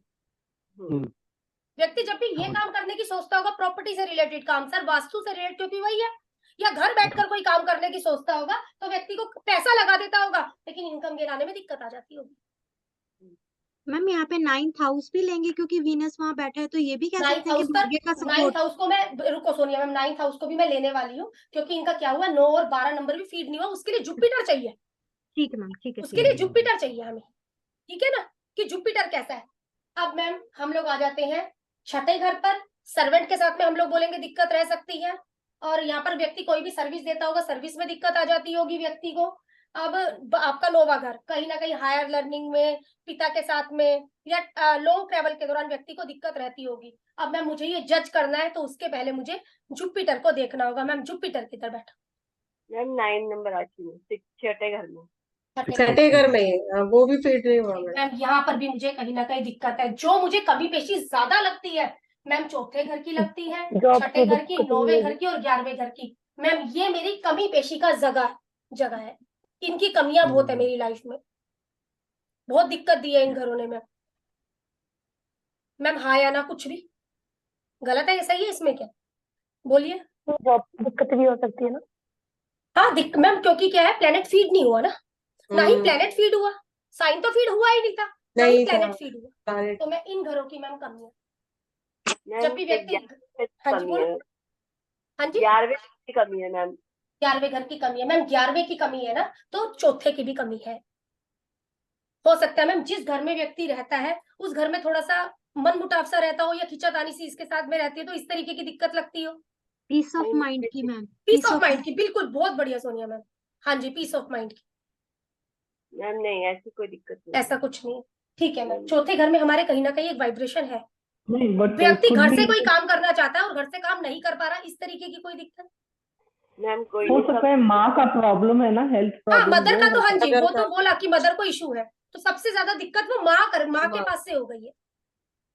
व्यक्ति जब भी ये काम करने की सोचता होगा, प्रॉपर्टी से रिलेटेड काम सर, वास्तु से रिलेटेड, क्योंकि वही है, या घर बैठकर कोई काम करने की सोचता होगा, तो व्यक्ति को पैसा लगा देता होगा, लेकिन इनकम गेन आने में दिक्कत आ जाती होगी। मैम यहाँ पे 9th हाउस भी लेंगे क्योंकि वीनस वहां बैठा है, तो ये भी कह सकते हैं कि भाग्य का 9th सपोर्ट। हाउस को मैं, रुको सोनिया मैम, 9th हाउस को भी मैं लेने वाली हूँ, क्योंकि इनका क्या हुआ 9 और 12 नंबर भी फीड नहीं हुआ। उसके लिए जुपिटर चाहिए। ठीक है मैम, ठीक है, उसके लिए जुपिटर चाहिए हमें। ठीक है ना, कि जुपिटर कैसा है। अब मैम हम लोग आ जाते हैं 6ठे घर पर सर्वेंट के साथ में हम लोग बोलेंगे दिक्कत रह सकती है। और यहाँ पर व्यक्ति कोई भी सर्विस देता होगा, सर्विस में दिक्कत आ जाती होगी व्यक्ति को। अब आपका नोवा घर कहीं ना कहीं हायर लर्निंग में, पिता के साथ में, या लॉन्ग ट्रेवल के दौरान व्यक्ति को दिक्कत रहती होगी। अब मैम मुझे ये जज करना है, तो उसके पहले मुझे जुपिटर को देखना होगा। मैम जुपिटर किधर बैठा? मैम 9 नंबर राशि में, छठे घर में। छठे घर में है, वो भी फिट नहीं हुआ मैडम। मैम यहाँ पर भी मुझे कहीं ना कहीं दिक्कत है। जो मुझे कमी पेशी ज्यादा लगती है मैम, चौथे घर की लगती है, छठे घर की, 9वें घर की और 11वें घर की। मैम ये मेरी कमी पेशी का जगह है। इनकी कमियां बहुत है मेरी लाइफ में, बहुत दिक्कत दी है इन घरों ने। मैम हाँ या ना, कुछ भी गलत है या सही है इसमें, क्या बोलिए? दिक्कत भी हो सकती है ना। हाँ मैम, क्योंकि क्या है, प्लेनेट फीड नहीं हुआ ना, ना ही हम्म, प्लेनेट फीड हुआ, साइन तो फीड हुआ ही नहीं था, ना ही नहीं था। प्लेनेट फीड हुआ। सारे तो मैं इन घरों की मैम कमी है। मैम जब भी व्यक्ति, 11वें हाँ जी कमी बोलो। है, हाँ जी, 11वें की कमी है मैम। 11वें घर की कमी है मैम। 11वें की कमी है ना, तो चौथे की भी कमी है। हो सकता है मैम जिस घर में व्यक्ति रहता है उस घर में थोड़ा सा मन मुटाव सा रहता हो, या खिंचातानी सी इसके साथ में रहती है, तो इस तरीके की दिक्कत लगती हो। पीस ऑफ नहीं, माइंड की मैम, पीस ऑफ माइंड की, बिल्कुल, बहुत बढ़िया सोनिया मैम। हाँ जी, पीस ऑफ माइंड की, मैम नहीं, ऐसी कोई दिक्कत नहीं। ऐसा कुछ नहीं है। ठीक है मैम, चौथे घर में हमारे कहीं ना कहीं एक वाइब्रेशन है। नहीं बट व्यक्ति कुछ घर भी से कोई काम करना चाहता है और घर से काम नहीं कर पा रहा, इस तरीके की कोई दिक्कत? मैम कोई हो नहीं, सकता है माँ का प्रॉब्लम है ना, हेल्थ हाँ, प्रॉब्लम मदर का तो, हाँ जी, मदर वो का। तो बोला कि मदर को इशू है, तो सबसे ज्यादा दिक्कत वो माँ के माँ। पास से हो गई है,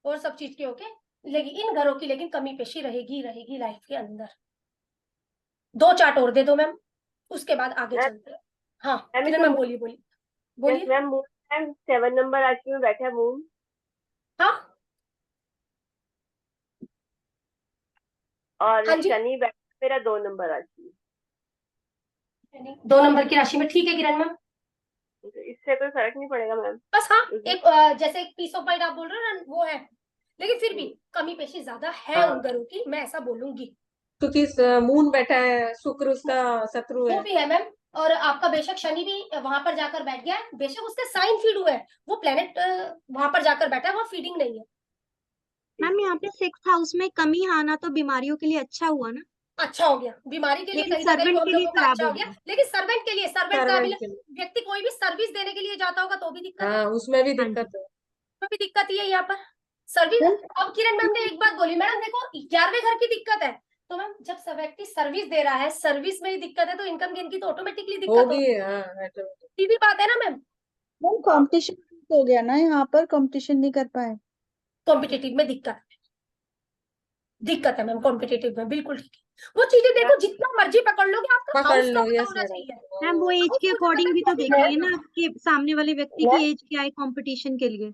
और सब चीज के होके। लेकिन इन घरों की लेकिन कमी पेशी रहेगी लाइफ के अंदर। 2 चार्ट और दे दो मैम, उसके बाद आगे मैम, चलते हैं। हाँ मैम, किरण मैम, बोलिए यस बोलिए। मैम, मून मैम 7 नंबर राशि में बैठा है मून। हाँ और हाँ जी, शनि बैठा है मेरा 2 नंबर राशि में। 2 नंबर की राशि में, ठीक है किरण मैम। तो इससे कोई फर्क नहीं पड़ेगा मैम। बस हाँ, एक जैसे एक पीस ऑफ माइंड आप बोल रहे हो ना, वो है, लेकिन फिर भी कमी पेशी ज्यादा है हाँ। उन घरों की, मैं ऐसा बोलूंगी। क्योंकि मून बैठा है, शुक्र उसका शत्रु वो है। भी है मैम, और आपका बेशक शनि भी वहां पर जाकर बैठ गया है, बेशक उसके साइन फीड हुए हैं, वो प्लेनेट वहां पर जाकर बैठा है, वहां फीडिंग नहीं है। मैम यहाँ पे 6th हाउस में कमी आना तो बीमारियों के लिए अच्छा हुआ ना, अच्छा हो गया, बीमारी के लिए लेकिन कहीं ना कहीं वो सर्वेंट हम के लिए लोगों का खराब अच्छा हो हो गया, गया। लेकिन सर्वेंट के लिए, सर्वेंट का सर्वेंट के लिए। व्यक्ति कोई भी सर्विस देने के लिए जाता होगा तो भी दिक्कत है, हाँ, उसमें भी हाँ दिक्कत है। उसमें भी दिक्कत ही है यहाँ पर सर्विस। अब किरण मैम ने एक बात बोली, मैडम देखो 11वें घर की दिक्कत है, तो मैम जब व्यक्ति सर्विस दे रहा है, सर्विस में ही दिक्कत है, तो इनकम गेन की तो ऑटोमेटिकली दिक्कत होगी, होगी। हाँ automatic। सीधी बात है ना मैम। मैम कंपटीशन हो गया ना, यहाँ पर कंपटीशन नहीं कर पाए। कॉम्पिटेटिव में दिक्कत है मैम, कॉम्पिटेटिव में बिल्कुल ठीक है। वो चीजें देखो, जितना मर्जी पकड़ लोगे, आपका पकड़ हाउस का लो, पता यस होना मैडम। चाहिए। मैम वो एज के अकॉर्डिंग भी तो देखेंगे ना, कि सामने वाले व्यक्ति की एज क्या है कंपटीशन के लिए।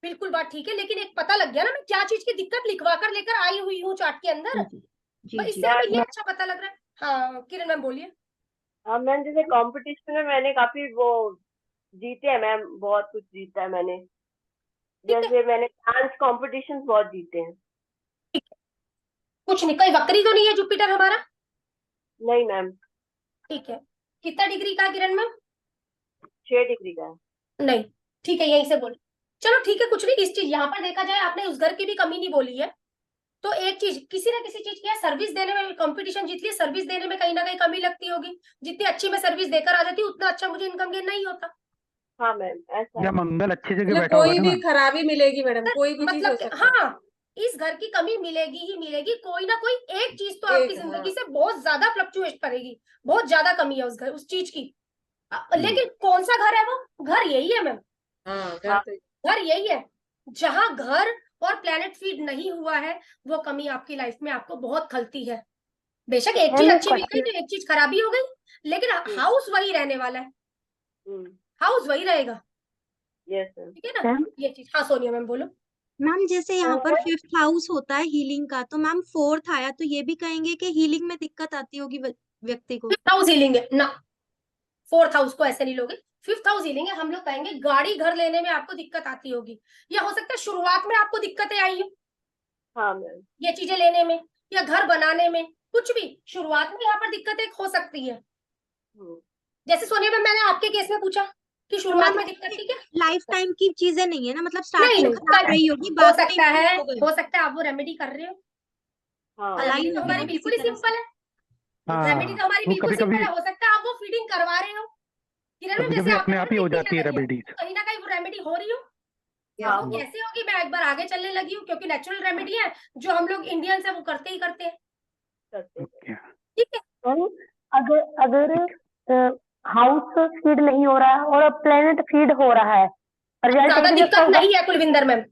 बिल्कुल बात ठीक है, लेकिन एक पता लग गया ना मैं क्या चीज की दिक्कत लिखवा कर लेकर आई हुई हूँ चार्ट के अंदर, जी जी बस जी। इससे हमें ये अच्छा पता लग रहा है। हाँ किरण मैम बोलिए। हाँ मैम, जैसे कंपटीशन में मैंने काफी वो जीते हैं मैम, बहुत कुछ जीता है मैंने। ठीक है, जैसे मैंने डांस कॉम्पिटिशन बहुत जीते हैं। कुछ नहीं, कोई वक्री तो नहीं है जुपिटर हमारा? नहीं मैम, ठीक है, कितना डिग्री का किरण मैम? 6 डिग्री का है। नहीं, ठीक है, यहीं से बोल, चलो ठीक है, कुछ नहीं। इस चीज यहाँ पर देखा जाए, आपने उस घर की भी कमी नहीं बोली है, तो एक चीज किसी ना किसी चीज की है, सर्विस देने में कंपटीशन जीत लिया, सर्विस देने में कहीं ना कहीं कमी लगती होगी। जितनी अच्छी मैं सर्विस देकर आ जाती हूँ, उतना अच्छा मुझे इनकम गेन नहीं होता। हाँ मैम, ऐसा या है। मंगल अच्छी जगह मतलब बैठा होगा कोई ना भी मैम। खराबी मिलेगी मैडम, कोई भी चीज हो मतलब सकता है। हाँ, इस घर की कमी मिलेगी ही मिलेगी, कोई ना कोई एक चीज तो आपकी एक, जिंदगी हाँ। से बहुत ज्यादा फ्लक्चुएट करेगी, बहुत ज्यादा कमी है उस चीज की। लेकिन कौन सा घर है वो? घर यही है मैम, हाँ, घर तो घर यही है जहां घर और प्लेनेट फीड नहीं हुआ है, वो कमी आपकी लाइफ में आपको बहुत खलती है। बेशक एक चीज अच्छी मिल गई तो एक चीज खराबी हो गई, लेकिन हाउस वही रहने वाला है, हाउस वही रहेगा। Yes ma'am. ठीक है ना, ये चीज। हाँ सोनिया मैम बोलो। मैम जैसे यहाँ पर 5th हाउस होता है हीलिंग का, तो मैम 4th आया तो ये भी कहेंगे कि हीलिंग में दिक्कत आती होगी व्यक्ति को। हाउस हीलिंग है ना, 4th हाउस को ऐसे नहीं लोगे। 5th हाउस हीलिंग है, हम लोग कहेंगे गाड़ी घर लेने में आपको दिक्कत आती होगी, या हो सकता है शुरुआत में आपको दिक्कतें आई हो हाँ मैम। ये चीजें लेने में या घर बनाने में, कुछ भी शुरुआत में यहाँ पर दिक्कतें हो सकती है। जैसे सोनिया मैम मैंने आपके केस में पूछा, कि शुरुआत मैम में दिक्कत थी क्या? लाइफ टाइम की चीजें नहीं है ना, मतलब नहीं स्टार्टिंग नहीं खराब रही होगी, हो बाद में सकता है, improve हो गई। हो सकता है आप वो रेमेडी कर रहे हो। हाँ रेमेडी अलाइन तो होगी हमारी ना बिल्कुल किसी ही तरह से। सिंपल है, रेमेडी हाँ, तो हमारी वो बिल्कुल कभी सिंपल कभी है। हो सकता है आप वो फीडिंग करवा रहे हो किरण मैम, कभी जैसे कभी आपने अपने बोला आप ही हो इतनी जाती है ज्यादा लिया, रेमेडीज। कहीं ना कहीं वो रेमेडी हो रही हो। हाँ वो कैसे होगी, मैं एक बार आगे चलने लगी हूँ, क्योंकि नेचुरल रेमेडी है जो हम लोग इंडियंस है वो करते ही करते हैं। करते हैं। ओके, ठीक है, मैम अगर अगर हाउस फीड नहीं हो रहा है और प्लेनेट फीड हो रहा है, रिजल्ट ज्यादा एक जैसा दिक्कत होगा। नहीं है कुलविंदर मैम,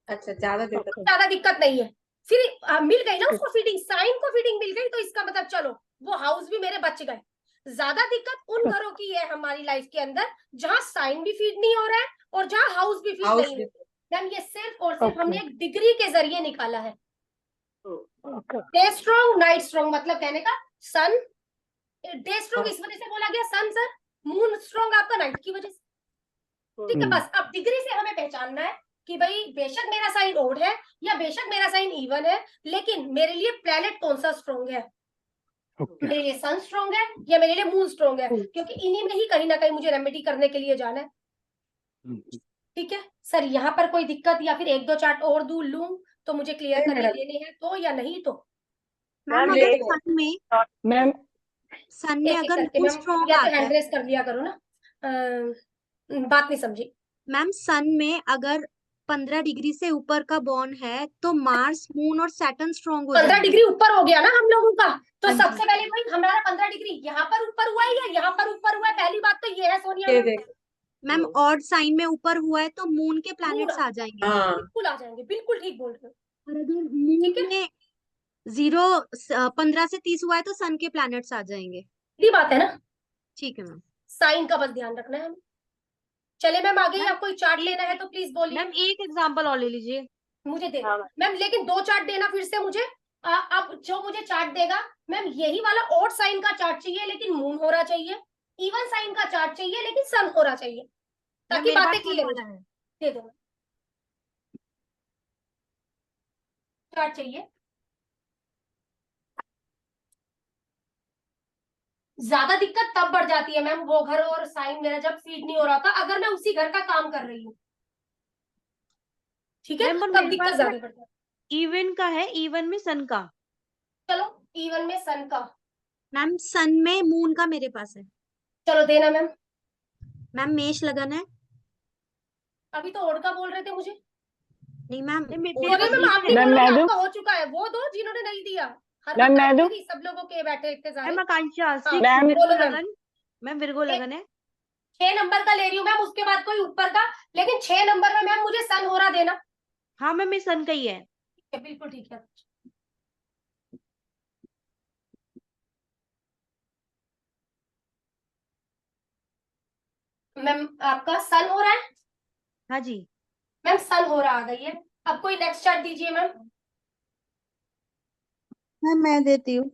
अच्छा, ज्यादा दिक्कत ज्यादा दिक्कत नहीं है। फिर मिल गई ना उसको फीडिंग, साइन को फीडिंग मिल गई, तो इसका मतलब चलो वो हाउस भी मेरे बच गए। ज्यादा दिक्कत उन घरों की है हमारी लाइफ के अंदर जहां साइन भी फीड नहीं हो रहा है और जहां हाउस भी फीड हाउस नहीं भी। हो रहा है। मैम ये सिर्फ और सिर्फ Okay. हमने एक डिग्री के जरिए निकाला है। Okay day strong night strong मतलब कहने का सन, डे स्ट्रॉन्ग इस वजह से बोला गया सन सर, मून स्ट्रॉन्ग आपका नाइट की वजह से। ठीक है, बस अब डिग्री से हमें पहचानना है कि भाई बेशक मेरा साइन ओड है या बेशक मेरा साइन इवन है, लेकिन मेरे लिए प्लेनेट कौन सा स्ट्रॉन्ग है, ओके, मेरे लिए सन स्ट्रॉन्ग है या मेरे लिए मून स्ट्रॉन्ग है, क्योंकि इन्हीं में ही कहीं ना कहीं मुझे रेमेडी करने के लिए जाना है। ठीक है सर, यहाँ पर कोई दिक्कत या फिर एक दो चार्ट और दूर लूं तो मुझे क्लियर नहीं करके मैडम, लेने हैं तो, या नहीं तो? मैम मैम अगर लेकिन मैम सन में एक एक अगर करके मून मैम, स्ट्रॉन्ग या तो आता है, हैंड रेस कर लिया करो ना। बात नहीं समझी। मैम सन में अगर 15 डिग्री से ऊपर का बॉन्ड है तो मार्स, मून और सैटर्न स्ट्रॉन्ग हो 15 जाएंगे। डिग्री ऊपर हो गया ना हम लोगों का, तो हाँ जी। सबसे पहले भाई हमारा 15 डिग्री यहाँ पर ऊपर हुआ है या यहाँ पर ऊपर हुआ है, पहली बात तो ये है सोनिया ये मैम। देख। मैम ऑड साइन में ऊपर हुआ है तो मून के मून प्लैनेट्स आ जाएंगे। हाँ, बिल्कुल आ जाएंगे, बिल्कुल ठीक बोल रहे हो। और अगर ठीक है, मून में 15 से 30 हुआ है तो सन के प्लैनेट्स आ जाएंगे। सीधी बात है ना, ठीक है मैम। साइन का बस ध्यान रखना है हमें। चले मैम आगे, मैम, या कोई चार्ट एक लेना है तो प्लीज बोलिए, मैम एक एग्जांपल और ले लीजिए। मुझे दे हाँ मैम, लेकिन 2 चार्ट देना फिर से मुझे। अब जो मुझे चार्ट देगा मैम, यही वाला ऑड साइन का चार्ट चाहिए लेकिन मून हो रहा चाहिए, इवन साइन का चार्ट चाहिए लेकिन सन हो रहा चाहिए, मैम ताकि मेरे पास बातें सन क्लियर हो वाला जाए। है। दे दो चार्ट चाहिए। ज्यादा दिक्कत तब बढ़ जाती है मैम, वो घर और साइन मेरा जब फीड नहीं हो रहा था, अगर मैं उसी घर का काम कर रही हूँ, ठीक है, मैम पर तब मेरे दिक्कत पास ना ज्यादा बढ़ जाती इवन का है, इवन में सन का। है। चलो इवन में सन का, मैम सन में मून का मेरे पास है। चलो देना मैम। मैम मेष लगन है। अभी तो ओड का बोल रहे थे मुझे। नहीं मैम, मेरे अरे पास मैम ईवन आप नहीं है। मैम बोलोगे, मैं दूं? आपका हो चुका है, वो दो जिन्होंने नहीं दिया। हर मैम वक्त मैं आप दूं? नहीं, सब लोगों के बैठे इतने सारे। मैम आकांक्षा हाँ, 6 मैम विर्गो बोलो मैम। लगन। मैम विर्गो लगन है। 6 नंबर का ले रही हूँ मैम, उसके बाद कोई ऊपर का, लेकिन 6 नंबर में मैम मुझे सन हो रहा देना। हाँ मैम, ये सन का ही है। ठीक है, बिल्कुल ठीक है। मैम आपका सन हो रहा है, हाँ जी। मैम सन हो रहा आ गई है। अब कोई नेक्स्ट चार्ट दीजिए मैम। मैम मैं देती हूँ।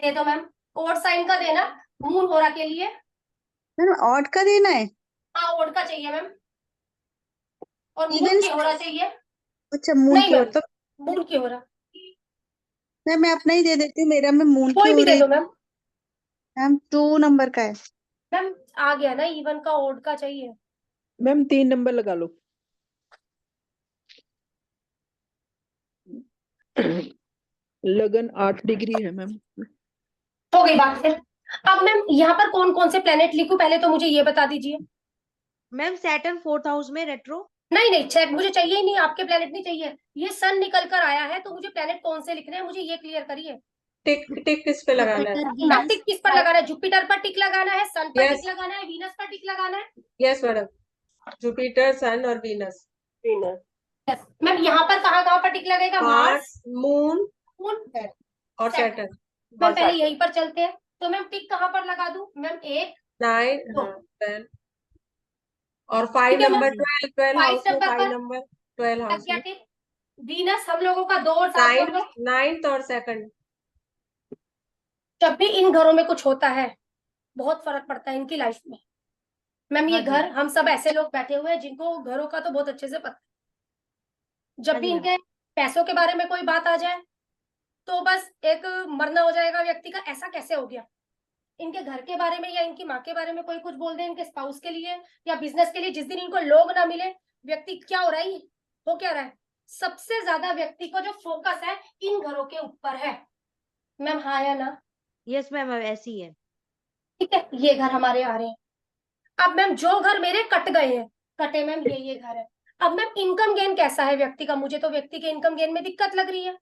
दे दो मैम, ओड साइन का देना, मून हो रहा के लिए। मैम ऑड का देना है। हाँ ओड का चाहिए मैम, और मून इवन की हो रहा चाहिए। अच्छा मून नहीं की ओर मैम, तो मून की हो रहा, मैम मैं अपना ही दे देती हूँ, मेरा में मून की कोई हो भी दे रही। दो मैम। मैम 2 नंबर का है। मैम आ गया ना, इवन का ओड का चाहिए। मैम 3 नंबर लगा लो। लगन 8 डिग्री है मैम। हो गई बात फिर। अब मैम यहाँ पर कौन कौन से प्लेनेट लिखूं, पहले तो मुझे ये बता दीजिए। मैम सैटर्न 4th हाउस में रेट्रो। नहीं नहीं चेक मुझे चाहिए ही नहीं, आपके प्लेनेट नहीं चाहिए, ये सन निकल कर आया है तो मुझे प्लेनेट कौन से लिखने हैं मुझे ये क्लियर करिए। टिक टिक किस पे लगाना है? जुपिटर, अब वीनस। टिक किस पर लगाना है, जुपिटर पर टिक लगाना है, सन पर Yes. टिक लगाना है, वीनस पर टिक लगाना है? यस मैडम, जुपिटर, सन और वीनस। Venus. यस मैम, यहाँ पर कहाँ पर टिक लगेगा? मार्स, मार्स, मून मून, और Saturn। सैटर्न। मैम पहले यहीं पर चलते हैं, तो मैम टिक कहाँ पर लगा दूं मैम? 1 9, दो। हाँ 10 और 5 ठीक है मैम, नंबर 12 5 हाउस में, नंबर 5 पर नंबर 12 लग हाउस गया में। टिक। वीनस हम लोगों का 2 और 7 9, नंबर। 9th और 2nd। जब भी इन घरों में कुछ होता है बहुत फर्क पड़ता है इनकी लाइफ में। मैम ये हाँ जी। घर, हम सब ऐसे लोग बैठे हुए हैं जिनको घरों का तो बहुत अच्छे से पता है। जब हाँ भी जी मैम। इनके पैसों के बारे में कोई बात आ जाए तो बस एक मरना हो जाएगा व्यक्ति का, ऐसा कैसे हो गया, इनके घर के बारे में या इनकी माँ के बारे में कोई कुछ बोल दे, इनके स्पाउस के लिए या बिजनेस के लिए, जिस दिन इनको लोग ना मिले, व्यक्ति क्या हो रहा है, हो क्या रहा है, सबसे ज्यादा व्यक्ति को जो फोकस है इन घरों के ऊपर है। मैम हाँ या ना? यस मैम, ऐसी है। ठीक है, ये घर हमारे आ रहे हैं। अब मैम जो घर मेरे कट गए हैं, कटे मैम ये घर है। अब मैम इनकम गेन कैसा है व्यक्ति का? मुझे तो व्यक्ति के इनकम गेन में दिक्कत लग रही है,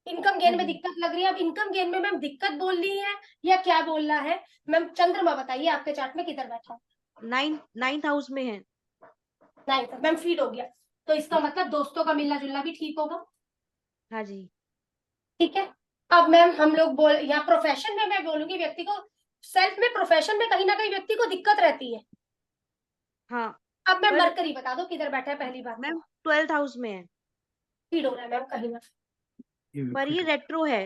इनकम गेन में दिक्कत लग रही है। अब इनकम गेन में मैम दिक्कत बोलनी है या क्या बोलना है? मैम चंद्रमा बताइए आपके चार्ट में किधर बैठा? 9th हाउस में है। नाइन्थ। मैम फीड हो गया, तो इसका मतलब दोस्तों का मिलना जुलना भी ठीक होगा। हाँ जी। ठीक है। अब मैम हम लोग बोल, यहाँ प्रोफेशन में मैं बोलूंगी व्यक्ति को, सेल्फ में प्रोफेशन में कहीं ना कहीं व्यक्ति को दिक्कत रहती है। हाँ अब मैं पर- मरकरी बता दो किधर बैठा है पहली बार। मैम 12th हाउस में है, फीड हो रहा है मैम कहीं ना। पर ये रेट्रो है,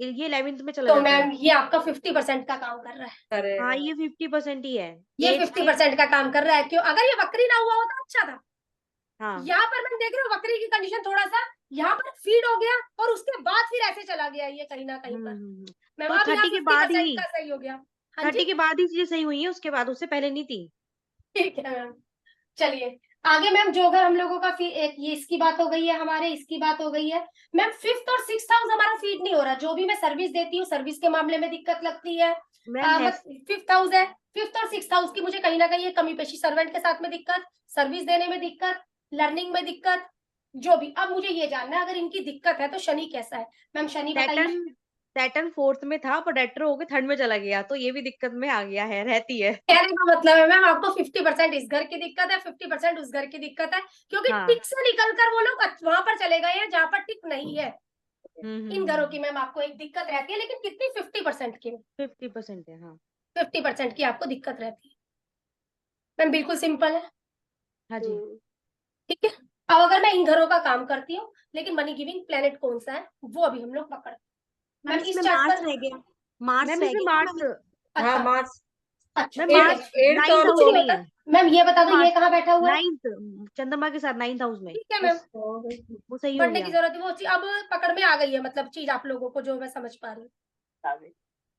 ये 11th में चला तो जाता है। मैम ये आपका 50% का काम कर रहा है। अरे हाँ ये 50% ही है। ये Age 50% का काम कर रहा है। क्यों? अगर ये वक्री ना हुआ होता अच्छा था। हाँ यहाँ पर मैं देख रही हूँ वक्री की कंडीशन थोड़ा सा यहाँ पर फीड हो गया और उसके बाद फिर ऐसे चला गया ये कहीं ना कहीं पर। मैम तो अब यहाँ 30 के बाद 50% ही का सही हो गया। हाँ 30 जी, के बाद ही चीजें सही हुई है, उसके बाद, उससे पहले नहीं थी। ठीक है मैम। चलिए आगे मैम, जो अगर हम लोगों का एक ये इसकी बात हो गई है, हमारे इसकी बात हो गई है। मैम 5th और 6th हाउस हमारा फीड नहीं हो रहा। जो भी मैं सर्विस देती हूँ, सर्विस के मामले में दिक्कत लगती है। मैम 5th हाउस है, 5th और 6th हाउस की मुझे कहीं ना कहीं कमी पेशी, सर्वेंट के साथ में दिक्कत, सर्विस देने में दिक्कत, लर्निंग में दिक्कत, जो भी। अब मुझे ये जानना है अगर इनकी दिक्कत है तो शनि कैसा है? मैम शनि बताइए। सैटर्न 4th में था, पर रेट्रो होकर 3rd में चला गया, तो ये भी दिक्कत में आ गया है, रहती है। कहने का मतलब है मैम आपको 50% इस घर की दिक्कत है, 50% उस घर की दिक्कत है, क्योंकि हाँ। टिक से निकलकर वो लोग वहां पर चले गए हैं जहाँ पर टिक नहीं है। इन घरों की मैम आपको एक दिक्कत रहती है, लेकिन कितनी? 50% की। 50% है। हाँ 50% की आपको दिक्कत रहती है मैम, बिल्कुल सिंपल है। हाँ जी। ठीक है। अब अगर मैं इन घरों का काम करती हूँ, लेकिन मनी गिविंग प्लेनेट कौन सा है वो अभी हम लोग पकड़। मैम मैम इस इसमें चार्ट मार्स पर रह गया, मार्स मैम रह इसमें गया ना मार्च, मैम। हाँ अच्छा मार्च अच्छा, मैम ठीक है। मार्च 8th 9th और कुछ नहीं हाउस में होता ही है। मैम, ये बता दो ये मार्च कहाँ बैठा हुआ है? 9th चंद्रमा के साथ 9th हाउस में, ठीक है मैम, वो सही हो पढ़ने की गया। जरूरत है वो चीज अब पकड़ में आ गई है, मतलब चीज आप लोगों को जो मैं समझ पा रही हूँ।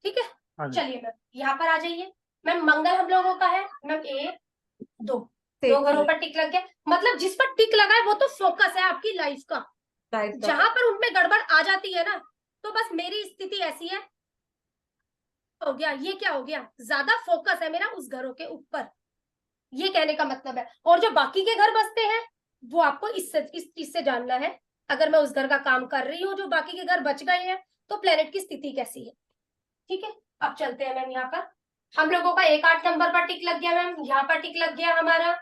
ठीक है, हाँ जी। चलिए मैम यहाँ पर आ जाइए। मैम मंगल हम लोगों का है मैम 1 2 घरों पर टिक लग गया, मतलब जिस पर टिक लगा है वो तो फोकस है आपकी लाइफ का। जहां पर उनमें गड़बड़ आ जाती है ना, तो बस मेरी स्थिति ऐसी है, हो गया ये क्या हो गया, ज्यादा फोकस है मेरा उस घरों के ऊपर, ये कहने का मतलब है। और जो बाकी के घर बसते हैं वो आपको इस चीज से जानना है। अगर मैं उस घर का काम कर रही हूँ, जो बाकी के घर बच गए हैं, तो प्लेनेट की स्थिति कैसी है। ठीक है, अब चलते हैं मैम। यहाँ पर हम लोगों का 1 8 नंबर पर टिक लग गया मैम, यहाँ पर टिक लग गया हमारा,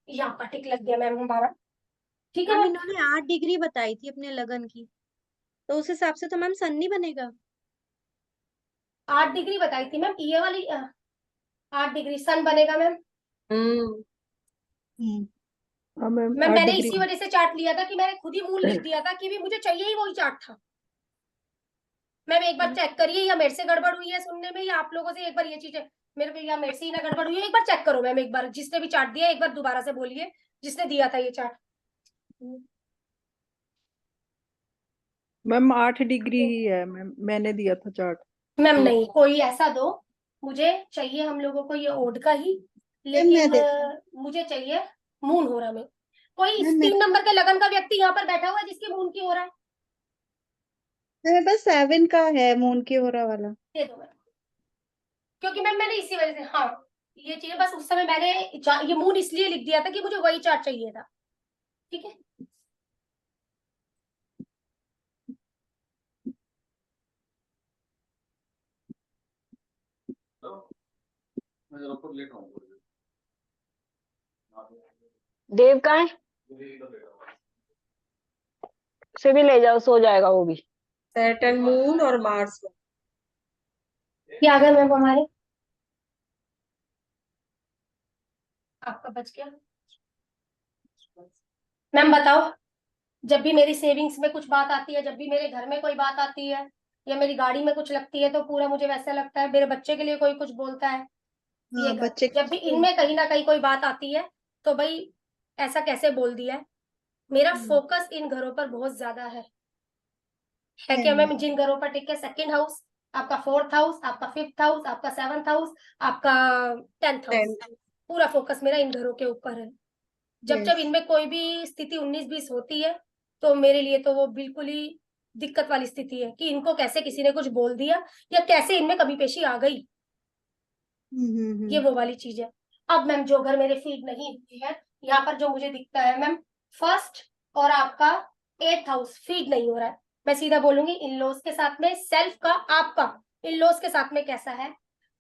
यहाँ पर टिक लग गया मैम हमारा। ठीक है मैम मैम, इन्होंने 8 डिग्री बताई थी अपने लगन की, तो उस हिसाब से तो मैम सन नहीं बनेगा। 8 डिग्री बताई थी मैम, ये वाली 8 डिग्री सन बनेगा मैम। हाँ मैम मैम 8 मैंने डिग्री इसी वजह से चार्ट लिया था कि मैंने खुद ही मूल लिख दिया था कि भी मुझे चाहिए ही वही चार्ट था। मैम एक बार चेक करिए, या मेरे से गड़बड़ हुई है सुनने में, या आप लोगों से एक बार ये चीज मेरे को, या मेरे से ही ना गड़बड़ हुई है, एक बार चेक करो मैम। एक बार जिसने भी चार्ट दिया एक बार दोबारा से बोलिए, जिसने दिया था ये चार्ट। मैम 8 डिग्री ही है मैम, मैंने दिया था चार्ट। मैम नहीं, कोई ऐसा दो, मुझे चाहिए हम लोगों को ये ओड का ही, लेकिन मुझे चाहिए मून हो रहा में। कोई इस 3 नंबर के लगन का व्यक्ति यहाँ पर बैठा हुआ है जिसकी मून की हो रहा है? मेरे पास 7 का है मून की हो रहा वाला। दे दो मैम, क्योंकि मैम मैंने इसी वजह से, हाँ ये चीजें बस उस समय मैंने ये मून इसलिए लिख दिया था कि मुझे वही चार्ट चाहिए था। ठीक है, देव कहाँ है? उसे भी ले जाओ, सो जाएगा वो भी। सैटर्न मून और मार्स। ये आ गए मैम हमारे, आपका बच गया। मैम बताओ, जब भी मेरी सेविंग्स में कुछ बात आती है, जब भी मेरे घर में कोई बात आती है, या मेरी गाड़ी में कुछ लगती है, तो पूरा मुझे वैसा लगता है मेरे बच्चे के लिए कोई कुछ बोलता है। ये हाँ, घर, बच्चे जब भी इनमें कहीं ना कहीं कोई बात आती है, तो भाई ऐसा कैसे बोल दिया है। मेरा फोकस इन घरों पर बहुत ज्यादा है क्या मैम? जिन घरों पर टिक है 2nd हाउस, आपका 4th हाउस, आपका 5th हाउस, आपका 7th हाउस, आपका 10th हाउस। पूरा फोकस मेरा इन घरों के ऊपर है। जब जब Yes. इनमें कोई भी स्थिति 19-20 होती है तो मेरे लिए तो वो बिल्कुल ही दिक्कत वाली स्थिति है कि इनको कैसे किसी ने कुछ बोल दिया या कैसे इनमें कमी पेशी आ गई, ये वो वाली चीज है। अब मैम जो घर मेरे फीड नहीं हुए हैं, यहाँ पर जो मुझे दिखता है मैम, 1st और आपका 8th हाउस फीड नहीं हो रहा है। मैं सीधा बोलूंगी इन लॉज के साथ में सेल्फ का, आपका इन लॉज के साथ में कैसा है,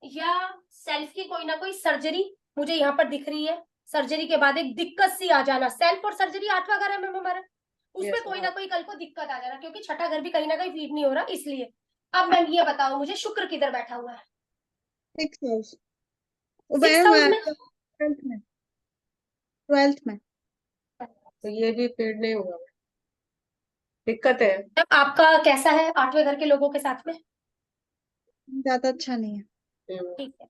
या सेल्फ की कोई ना कोई सर्जरी मुझे यहाँ पर दिख रही है। सर्जरी के बाद एक दिक्कत सी आ जाना, सेल्फ और सर्जरी 8वां घर है मैम हमारा, उसमें Yes, कोई ma'am. ना कोई कल को दिक्कत आ जाना, क्योंकि छठा घर भी कहीं ना कहीं फीड नहीं हो रहा इसलिए। अब मैम ये बताओ मुझे, शुक्र किधर बैठा हुआ है? 6th house. 6th हाउस में। 12th में। 12th में। तो ये भी फीड नहीं होगा, दिक्कत है। मैम आपका कैसा है 8वें घर के लोगों के साथ में? ज्यादा अच्छा नहीं है। ठीक है,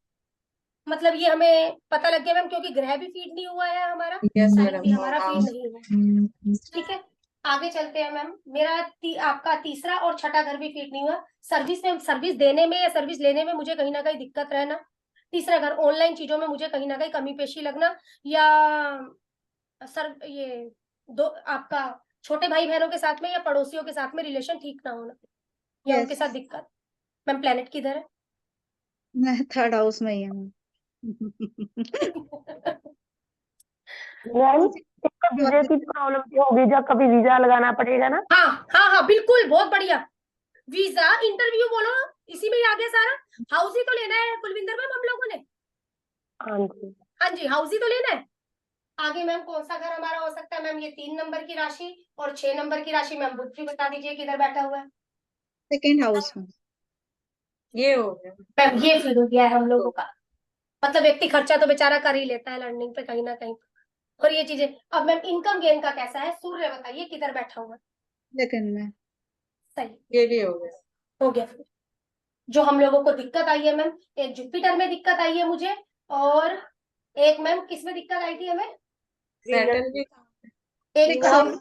मतलब ये हमें पता लग गया मैम, क्योंकि ग्रह भी फीड नहीं हुआ है हमारा, यस साइन मैडम। भी हमारा फीड नहीं हुआ है। ठीक है, आगे चलते हैं मैम। मेरा आपका तीसरा और छठा घर भी फीड नहीं हुआ। सर्विस में, सर्विस देने में या सर्विस लेने में मुझे कहीं ना कहीं दिक्कत रहना। तीसरा घर ऑनलाइन चीजों में मुझे कहीं ना कहीं कमी पेशी लगना, या सर ये दो आपका छोटे भाई बहनों के साथ में या पड़ोसियों के साथ में रिलेशन ठीक ना होना, या उनके Yes. साथ दिक्कत। मैम प्लेनेट किधर है? मैं 3rd हाउस में ही हूँ। मैम इसका वीजा की प्रॉब्लम क्यों होगी जब कभी वीजा लगाना पड़ेगा ना? हाँ हाँ हाँ बिल्कुल, बहुत बढ़िया। वीजा इंटरव्यू बोलो, इसी में ही आ गया सारा। हाउस ही तो लेना है कुलविंदर मैम हम लोगों ने। हाँ जी। हाँ जी, हाउस ही तो लेना है। आगे मैम कौन सा घर हमारा हो सकता है मैम? ये 3 नंबर की राशि और 6 नंबर की राशि। मैम बुद्ध भी बता दीजिए किधर बैठा हुआ है? 2nd हाउस में। ये हो गया। मैम ये फिर हो गया है हम लोगों का। मतलब व्यक्ति खर्चा तो बेचारा कर ही लेता है लर्निंग पे कहीं ना कहीं, और ये चीजें। अब मैम इनकम गेन का कैसा है? सूर्य बताइए किधर बैठा हुआ है? 2nd में। सही, ये भी हो गया। हो गया। फिर जो हम लोगों को दिक्कत आई है मैम, एक जुपिटर में दिक्कत आई है मुझे, और एक मैम किस में दिक्कत आई थी हमें? सैटर्न भी एक 6th house.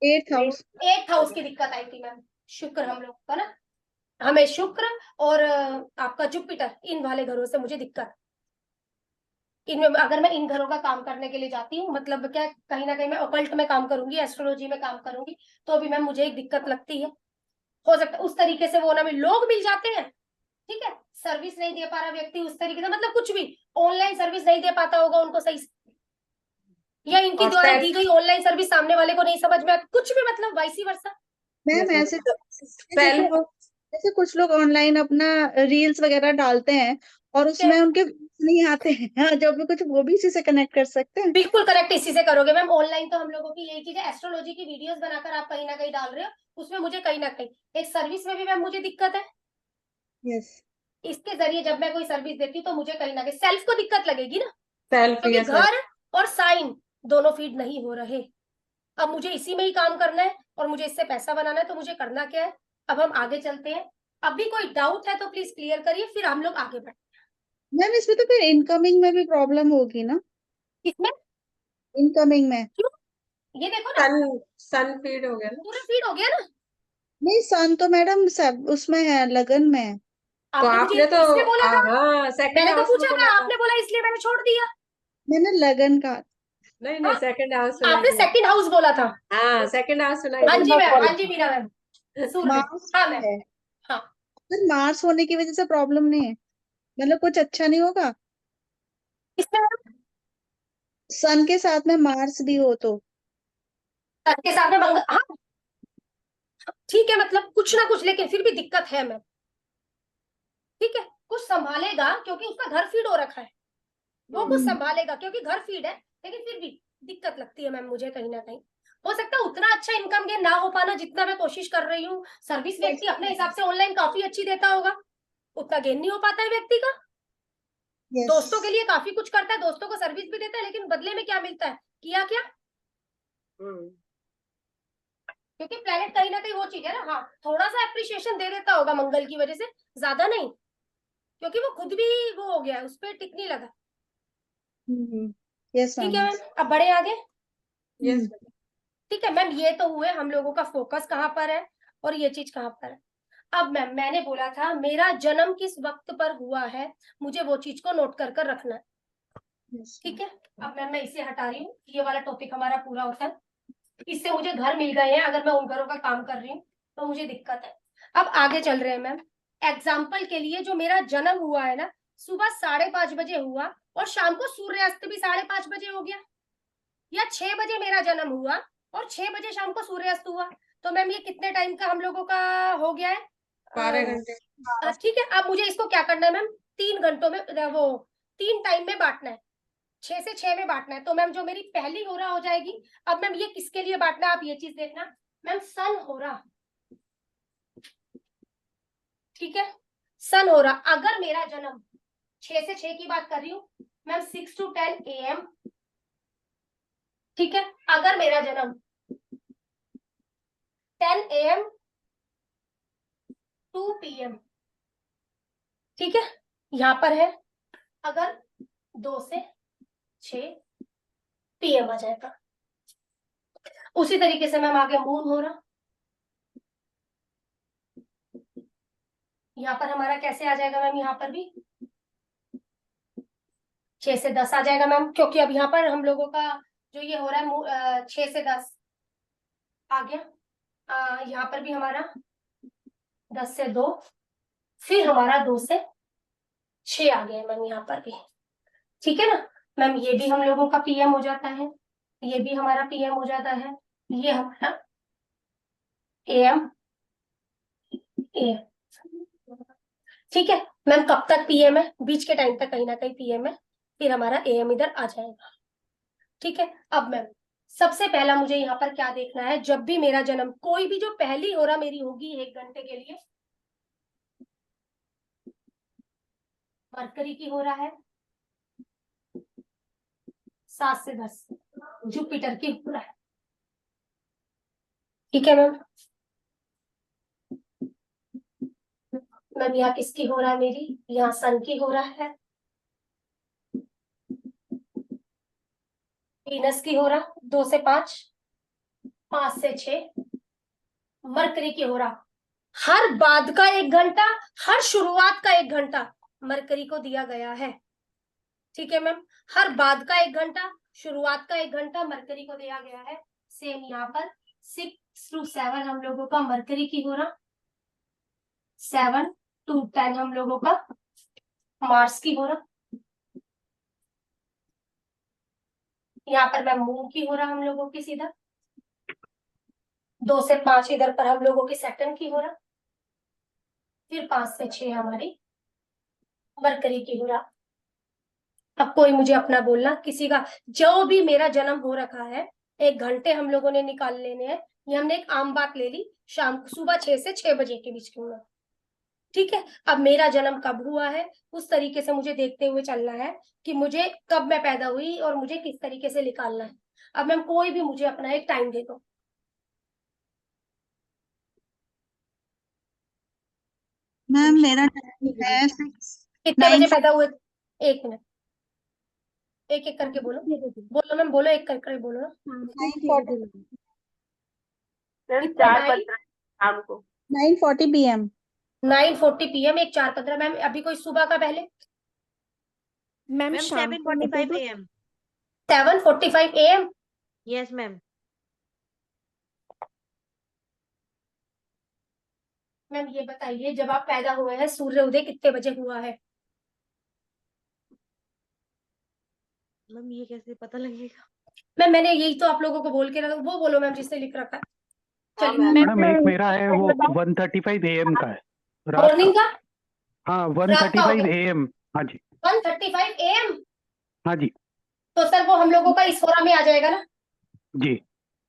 8th house. 8th house की दिक्कत आई थी मैम। शुक्र हम लोग का ना, हमें शुक्र और आपका जुपिटर, इन वाले घरों से मुझे दिक्कत। इनमें अगर मैं इन घरों का काम करने के लिए जाती हूँ, मतलब क्या कहीं ना कहीं मैं ऑकल्ट में काम करूंगी, एस्ट्रोलॉजी में काम करूंगी, तो अभी मैम मुझे एक दिक्कत लगती है। हो सकता है उस तरीके से वो ना भी लोग मिल जाते हैं, ठीक है, सर्विस नहीं दे पा रहा व्यक्ति उस तरीके से, मतलब कुछ भी ऑनलाइन सर्विस नहीं दे पाता होगा उनको सही से, या इनकी और द्वारा सेल्फ दी गई ऑनलाइन सर्विस सामने वाले को नहीं समझ में आती, कुछ भी, मतलब वाइसी वर्सा। मैम ऐसे तो सेल्फ जैसे कुछ लोग ऑनलाइन अपना रील्स वगैरह डालते हैं और उसमें उनके views नहीं आते हैं। हाँ, जो भी कुछ वो भी इसी से कनेक्ट कर सकते हैं। बिल्कुल करेक्ट, इसी से करोगे मैम। ऑनलाइन तो हम लोगों की यही चीज है, एस्ट्रोलॉजी की वीडियोस बनाकर आप कहीं ना कहीं डाल रहे हो, उसमें मुझे कहीं ना कहीं एक सर्विस में भी मैम मुझे दिक्कत है। यस। इसके जरिए जब मैं कोई सर्विस देती हूँ तो मुझे कहीं ना कहीं सेल्फ को दिक्कत लगेगी ना, सेल्फ क्योंकि यस घर और साइन दोनों फीड नहीं हो रहे। अब मुझे इसी में ही काम करना है और मुझे इससे पैसा बनाना है, तो मुझे करना क्या है? अब हम आगे चलते हैं। अब भी कोई डाउट है तो प्लीज क्लियर करिए, फिर हम लोग आगे बढ़ते मैम इसमें तो फिर इनकमिंग में भी प्रॉब्लम होगी ना? हैं। इसमें इनकमिंग में क्यों? ये देखो ना, सन फीड हो गया ना। पूरा फीड हो गया ना। नहीं, सन तो मैडम सब उसमें है, लगन में है। तो आपने मुझे आपने तो इसलिए बोला था, हाँ सेकंड मैंने तो हाउस में पूछा बोला था, था। आपने बोला इसलिए मैंने छोड़ दिया। मैंने लगन का। नहीं नहीं, हाँ, सेकंड हाउस सुना आपने है। सेकंड हाउस बोला था। हाँ सेकंड हाउस सुना हाँ है। जी मैम, हाँ जी मीरा मैम, सूर्य। मार्स हाँ मैम, है। हाँ। फिर मार्स होने की वजह से प्रॉब्लम नहीं है, मतलब कुछ अच्छा नहीं होगा। इसमें सन के साथ में मार्स भी हो तो। के साथ में मंगल, हाँ ठीक है, मतलब कुछ ना कुछ, लेकिन फिर भी दिक्कत है मैम। ठीक है, कुछ संभालेगा क्योंकि उसका घर फीड हो रखा है, वो कुछ संभालेगा क्योंकि घर फीड है, लेकिन फिर भी दिक्कत लगती है मैम मुझे कहीं ना कहीं। हो सकता है उतना अच्छा इनकम गेन ना हो पाना जितना मैं कोशिश कर रही हूँ। सर्विस व्यक्ति अपने हिसाब से ऑनलाइन काफी अच्छी देता होगा, उतना गेन नहीं हो पाता है व्यक्ति का। यस। दोस्तों के लिए काफी कुछ करता है, दोस्तों को सर्विस भी देता है, लेकिन बदले में क्या मिलता है? किया क्या? क्योंकि प्लेनेट कहीं ना कहीं वो चीज है ना, हाँ थोड़ा सा एप्रिशिएशन दे देता होगा मंगल की वजह से, ज्यादा नहीं, क्योंकि वो खुद भी वो हो गया है, उस पर टिक नहीं लगा। यस ठीक मैम। है मैम, अब बढ़े आगे। यस ठीक है मैम, ये तो हुए हम लोगों का फोकस कहाँ पर है और ये चीज कहाँ पर है। अब मैम मैंने बोला था मेरा जन्म किस वक्त पर हुआ है, मुझे वो चीज को नोट कर कर रखना है, ठीक है। अब मैम मैं इसे हटा रही हूँ, ये वाला टॉपिक हमारा पूरा होता है। इससे मुझे घर मिल गए हैं, अगर मैं उन घरों का काम कर रही हूँ तो मुझे दिक्कत है। अब आगे चल रहे हैं मैम। एग्जाम्पल के लिए जो मेरा जन्म हुआ है ना, सुबह 5:30 बजे हुआ और शाम को सूर्यास्त भी 5:30 बजे हो गया, या 6 बजे मेरा जन्म हुआ और 6 बजे शाम को सूर्यास्त हुआ, तो मैम ये कितने टाइम का हम लोगों का हो गया है? 12 घंटे। ठीक है। अब मुझे इसको क्या करना है मैम, 3 घंटों में, वो 3 टाइम में बांटना है, 6 से 6 में बांटना है। तो मैम जो मेरी पहली होरा हो जाएगी, अब मैम ये किसके लिए बांटना है आप ये चीज देखना, मैम सन होरा, ठीक है। सन होरा, अगर मेरा जन्म 6 से 6 की बात कर रही हूँ मैम, 6 to 10 AM, ठीक है। अगर मेरा जन्म 10 AM to PM, ठीक है, यहाँ पर है। अगर 2 से 6 PM आ जाएगा। उसी तरीके से मैम आगे मून हो रहा, यहाँ पर हमारा कैसे आ जाएगा मैम, यहाँ पर भी 6 से 10 आ जाएगा मैम, क्योंकि अब यहाँ पर हम लोगों का जो ये हो रहा है 6 से 10 आ गया। यहाँ पर भी हमारा 10 से 2, फिर हमारा 2 से 6 आ गया मैम यहाँ पर भी, ठीक है ना मैम। ये भी हम लोगों का PM हो जाता है, ये भी हमारा PM हो जाता है, ये हमारा AM, ठीक है मैम। कब तक PM है, बीच के टाइम तक कहीं ना कहीं PM है, फिर हमारा AM इधर आ जाएगा, ठीक है। अब मैम सबसे पहला मुझे यहाँ पर क्या देखना है, जब भी मेरा जन्म, कोई भी जो पहली होरा मेरी होगी 1 घंटे के लिए, मरकरी की हो रहा है 7 से 10, जुपिटर की हो रहा है, ठीक है मैम। मैम यहाँ किसकी हो रहा है मेरी, यहाँ सन की हो रहा है, वीनस की हो रहा 2 से 5, 5 से 6, मरकरी की हो रहा हर बाद का 1 घंटा, हर शुरुआत का 1 घंटा मरकरी को दिया गया है, ठीक है मैम। हर बाद का 1 घंटा, शुरुआत का 1 घंटा मरकरी को दिया गया है। सेम यहाँ पर 6 to 7 हम लोगों का मरकरी की हो रहा, 7 to 10 हम लोगों का मार्स की हो रहा, यहाँ पर मैम मून की हो रहा हम लोगों की सीधा, 2 से 5 इधर पर हम लोगों की सैटर्न की हो रहा, फिर 5 से 6 हमारी मरकरी की हो रहा। अब कोई मुझे अपना बोलना, किसी का जो भी मेरा जन्म हो रखा है, 1 घंटे हम लोगों ने निकाल लेने हैं। ये हमने एक आम बात ले ली, शाम सुबह 6 से 6 बजे के बीच में, ठीक है। अब मेरा जन्म कब हुआ है, उस तरीके से मुझे देखते हुए चलना है कि मुझे कब मैं पैदा हुई और मुझे किस तरीके से निकालना है। अब मैम कोई भी मुझे अपना एक टाइम दे दो। मैम मेरा टाइम है कितने बजे 9:40 पैदा हुए? 1 मिनट, एक एक करके बोलो, बोलो मैम, बोलो, एक करके बोलो ना। मैम कितना 4:15 शाम को। 9:40 PM 9:40 PM, एक 4:15। मैम अभी कोई सुबह का पहले? मैम मैम शाम को 7:45 AM। 7:45 AM। Yes ma'am. Ma'am ये बताइए, जब आप पैदा हुए हैं सूर्य उदय कितने बजे हुआ है? मैम ये कैसे पता लगेगा? मैम मैंने यही तो आप लोगों को बोल के रखा, वो बोलो मैम जिसने लिख रखा है। हाँ चलिए मैम। मैडम एक मेरा है वो 1:35 AM का है, रात मॉर्निंग का। का हाँ रात का हो 1:35 गया, AM। हाँ जी 1:35 AM। हाँ जी तो सर वो हम लोगों का इस होरा में आ जाएगा ना, जी।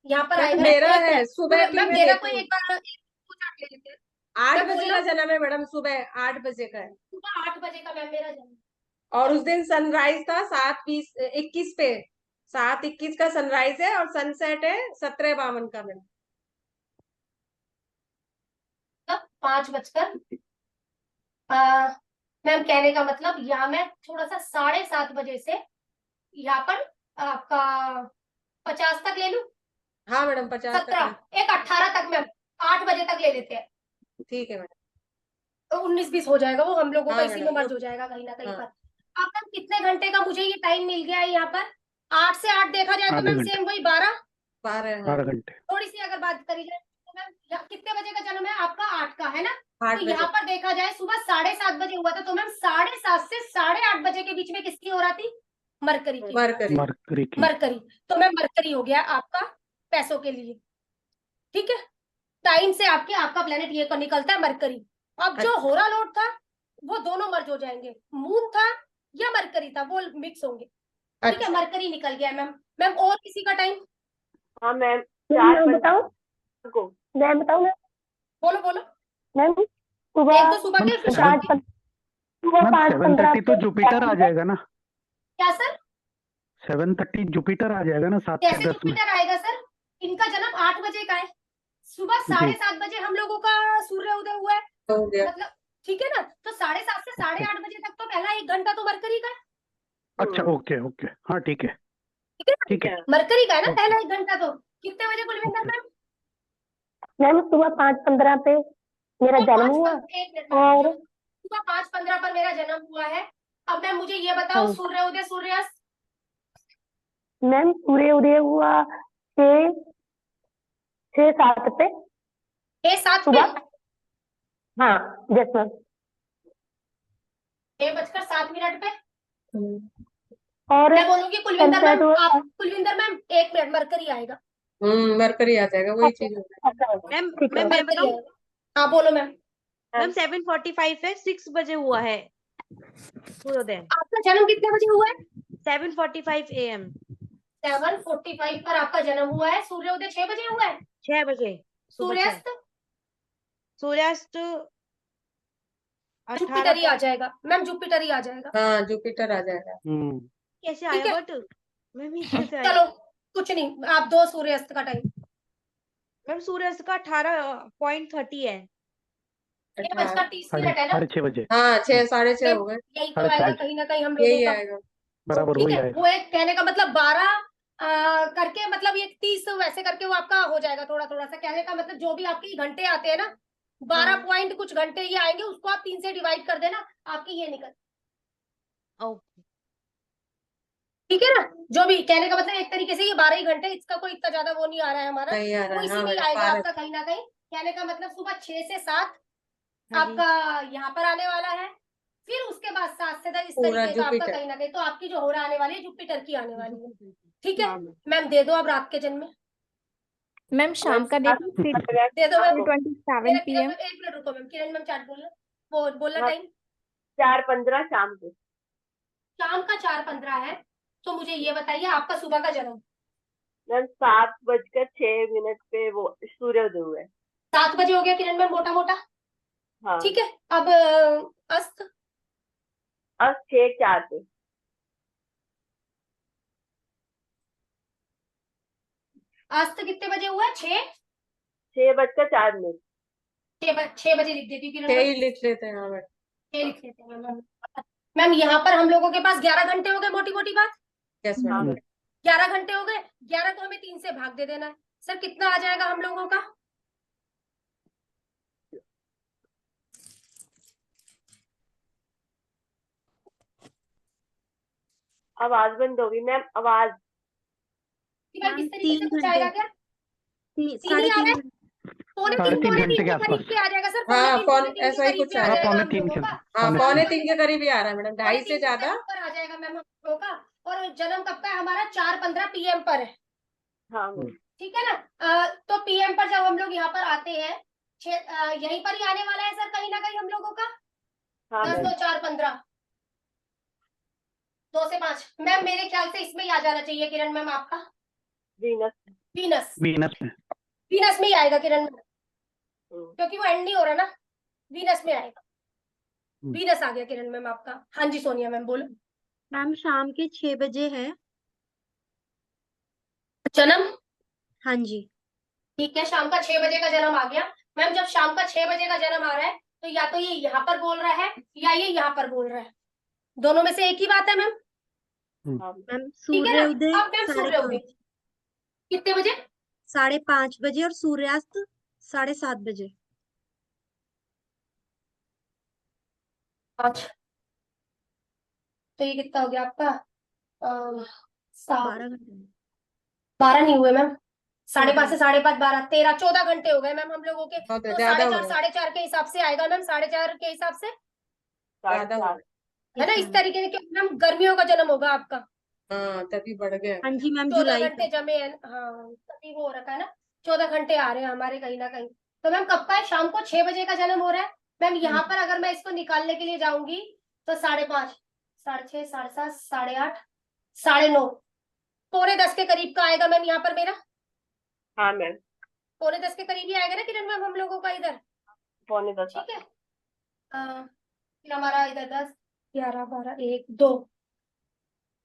यहाँ पर मैम आएगा ना। मेरा एक है मिनट, सुबह भी, मैम मैं मेरा देखती कोई हूँ। एक बार पूछा ले लेते हैं। 8 मैं बजे बोल का रहा हूँ, जन्म है मैडम, सुबह 8 बजे का है। सुबह 8 बजे का मैम मेरा जन्म। और उस दिन सनराइज था 7:21 पे, 7:21 का सनराइज है और सनसेट है 17:52 का मैम। 5 बजकर मैम कहने का मतलब यहाँ मैं थोड़ा सा 7:30 बजे से यहाँ पर आपका 50 तक ले लूं, हाँ मैडम 50 तक 17, एक 18 तक मैम, 8 बजे तक ले लेते हैं। ठीक है मैडम। 19-20 हो जाएगा, वो हम लोगों का हाँ इसी में मैडम, मर्ज हो जाएगा कहीं ना कहीं हाँ। पर। अब मैम कितने घंटे का मुझे ये टाइम मिल गया है यहाँ पर? 8 से 8 देखा जाए तो आधे मैम घंटे सेम वही 12। 12 हाँ 12 घंटे। थोड़ी सी अगर बात करी जाए तो मैम कितने बजे का जन्म है आपका? 8 का है ना? 8 तो बजे। यहाँ पर देखा जाए सुबह 7:30 बजे हुआ था, तो मैम 7:30 से 8:30 बजे के बीच में किसकी हो रहा थी? मरकरी की। मरकरी। मरकरी की। मरकरी, तो मैम मरकरी हो गया आपका पैसों के लिए, ठीक है। टाइम से आपका प्लेनेट ये निकलता है मरकरी। अब जो होरा लोड था वो दोनों मर्ज हो जाएंगे, मून था या मरकरी था वो मिक्स होंगे, ठीक है। मरकरी निकल गया मैम। मैम और किसी का टाइम? हाँ मैम, मैम 4 मैं बताऊं? को। मैं बताऊं ना बोलो बोलो। मैम? एक सुबह तो सुबह मैम के फिर पाँच शाम। सुबह मैम 5:15 7:30 तो पे जुपिटर आ जाएगा ना? क्या सर? 7:30 जुपिटर आ जाएगा ना 7 से कैसे 10 में? जुपिटर आएगा सर? इनका जन्म 8 बजे का है, सुबह जी 7:30 बजे हम लोगों का सूर्य उदय हुआ है, हो गया। मतलब ठीक है ना। तो 7:30 से 8:30 बजे तक तो पहला 1 घंटा तो मरकरी का है, अच्छा, ओके ओके, हाँ ठीक है, ठीक है ना? ठीक है। मरकरी का है ना ओके। पहला 1 घंटा। तो कितने बजे कुलविंदर ओके। मैम? मैम सुबह 5:15 पे मेरा तो जन्म हुआ। एक मिनट मैम, और सुबह 5:15 पर मेरा जन्म हुआ है। अब मैम मुझे ये बताओ, हाँ। सूर्य उदय सूर्यास्त? मैम सूर्य उदय हुआ 6:07 पे 6:07 पे? सुबह। हाँ यस मैम। 6:07 पे। और मैं बोलूंगी कुलविंदर सनसेट मैम, हुआ। आप कुलविंदर मैम 1 मिनट, मरकरी आएगा। मरकरी आ जाएगा, वही चीज हो जाएगा। मैम ठीक है। मैं मरकरी बताऊं? आएगा। हाँ बोलो मैम। मैम 7:45 है, 6 बजे हुआ है सूर्योदय। आपका जन्म कितने बजे हुआ है? 7:45 AM। 7:45 पर आपका जन्म हुआ है, सूर्योदय 6 बजे हुआ है। 6 बजे सुबह 6। सूर्यास्त? सूर्यास्त जुपिटर ही आ 18 जाएगा मैम, जुपिटर ही आ जाएगा। हाँ जुपिटर आ जाएगा। कैसे ठीक आया है। बट मैम ये कैसे आया? चलो कुछ नहीं, आप दो सूर्यास्त का टाइम। मैम सूर्यास्त का 18:30 है। 6:30 है ना? 6:30 बजे। हाँ 6 6:30 हो गए। यही तो 6:30 आएगा बजे कहीं ना कहीं हम लोगों यही का, आएगा। बराबर ठीक वही है। आएगा। वो एक कहने का मतलब 12 करके, मतलब ये 30 वैसे करके वो आपका हो जाएगा। थोड़ा थोड़ा सा कहने का मतलब जो भी आपके घंटे आते हैं ना, 12 पॉइंट कुछ घंटे ये आएंगे, उसको आप 3 से डिवाइड कर देना, आपकी ये निकल, ओके। ठीक है ना। जो भी कहने का मतलब एक तरीके से ये 12 ही घंटे, इसका कोई इतना ज्यादा वो नहीं आ रहा है हमारा, नहीं आ रहा वो है। इसी हाँ में ही मैडम आएगा 12। आपका कहीं ना कहीं। कहने का मतलब सुबह 6 से 7 हाँ जी। आपका यहाँ पर आने वाला है, फिर उसके बाद 7 से 10 इस पूरा तरीके का आपका जुपिटर। कहीं ना कहीं। तो आपकी जो होरा आने वाली है जुपिटर की आने वाली है, ठीक है। हाँ मैम दे दो अब रात के जन्म में, मैम शाम का मैम, डेट दे दो मैम। 7:27 मेरा किरण PM। मैम 1 मिनट रुको मैम, किरण मैम चार्ट बोलना, वो बोलना हाँ। टाइम। 4:15 शाम को। शाम का 4:15 है। तो मुझे ये बताइए आपका सुबह का जन्म? मैम 7:06 पे वो सूर्योदय हुआ है। 7 बजे हो गया किरण मैम, मोटा मोटा, हाँ। ठीक है। अब अस्त? 6:04 पे। अस्त कितने बजे हुआ है? 6:04। 6 बजे लिख देती हूँ किरण 6 मैम, ही लिख लेते हैं। हाँ मैडम 6 लिख लेते हैं मैम। मैम यहाँ पर हम लोगों के पास 11 घंटे हो गए, मोटी मोटी बात। Yes madam. 11 घंटे हो गए, 11 को हमें 3 से भाग दे देना है। सर कितना आ जाएगा हम लोगों का? आवाज बंद होगी मैम, आवाज। भाई किस तरीके से 3 कुछ घंटे, आएगा क्या? 3 साढ़े ही आ रहा 3 है? घंटे। पौने साढ़े 3 तीन पौने घंटे 3 के के करीब आसपास। के आ जाएगा सर। हाँ पौने 3 ऐसा के ही करीब कुछ में आ आ हाँ, रहा है। जाएगा पौने हम 3 लोगों के। का। हाँ पौने पौने 3। 3 के करीब ही आ रहा है मैडम, 2:30 से 3 ज्यादा। ऊपर आ जाएगा मैम हम लोगों का। और जन्म कब का है हमारा? 4:15 PM पर है, हाँ मैम। ठीक है ना। तो PM पर जब हम लोग यहाँ पर आते हैं, यहीं पर ही आने वाला है सर कहीं ना कहीं हम लोगों का। हाँ 10 मैम। 2 4 15, 2 से 5 मैम, मेरे ख्याल से इसमें ही आ जाना चाहिए किरण मैम आपका। वीनस। वीनस, वीनस में। वीनस में ही आएगा किरण मैम, क्योंकि वो एंड नहीं हो रहा ना, वीनस में आएगा। वीनस आ गया किरण मैम आपका। हाँ जी सोनिया मैम बोलो। मैम शाम के 6 बजे है जन्म? हाँ जी। ठीक है, शाम का 6 बजे का जन्म आ गया। मैम जब शाम का 6 बजे का जन्म आ रहा है, तो या तो ये यहाँ पर बोल रहा है या ये यहाँ पर बोल रहा है, दोनों में से एक ही बात है मैम, मैम ठीक है सूर्य ना। उदय अब मैम सूर्य उदय 5:30, कितने बजे? 5:30 बजे और सूर्यास्त 7:30 बजे। 5, तो ये कितना हो गया आपका 7, 12 घंटे 12 नहीं हुए मैम, 5.5 से 14 5.5 12 13 14 घंटे हो गए मैम हम लोगों के। बहुत तो ज्यादा हो 4.5 गया, 4.5 के हिसाब से आएगा मैम, 4.5 के हिसाब से, ज्यादा हो 4.5। गया। है ना, इस तरीके से, क्योंकि मैम गर्मियों का जन्म होगा आपका, हाँ तभी बढ़ गया। हाँ जी मैम, 14 जुलाई घंटे का। जमे हैं, हाँ तभी वो हो रखा है ना, 14 घंटे आ रहे हैं हमारे कहीं ना कहीं। तो मैम कब का है, शाम को 6 बजे का जन्म हो रहा है मैम। यहाँ पर अगर मैं इसको निकालने के लिए जाऊंगी तो 5.5, 6:30, 7:30, 8:30, 9:30, 9:45 के करीब का आएगा मैम यहाँ पर मेरा, हाँ मैम, 9:45 के करीब ही आएगा ना किरण मैम हम लोगों का इधर, 9:45। ठीक है। फिर हमारा इधर 10, 11, 12, 1, 2,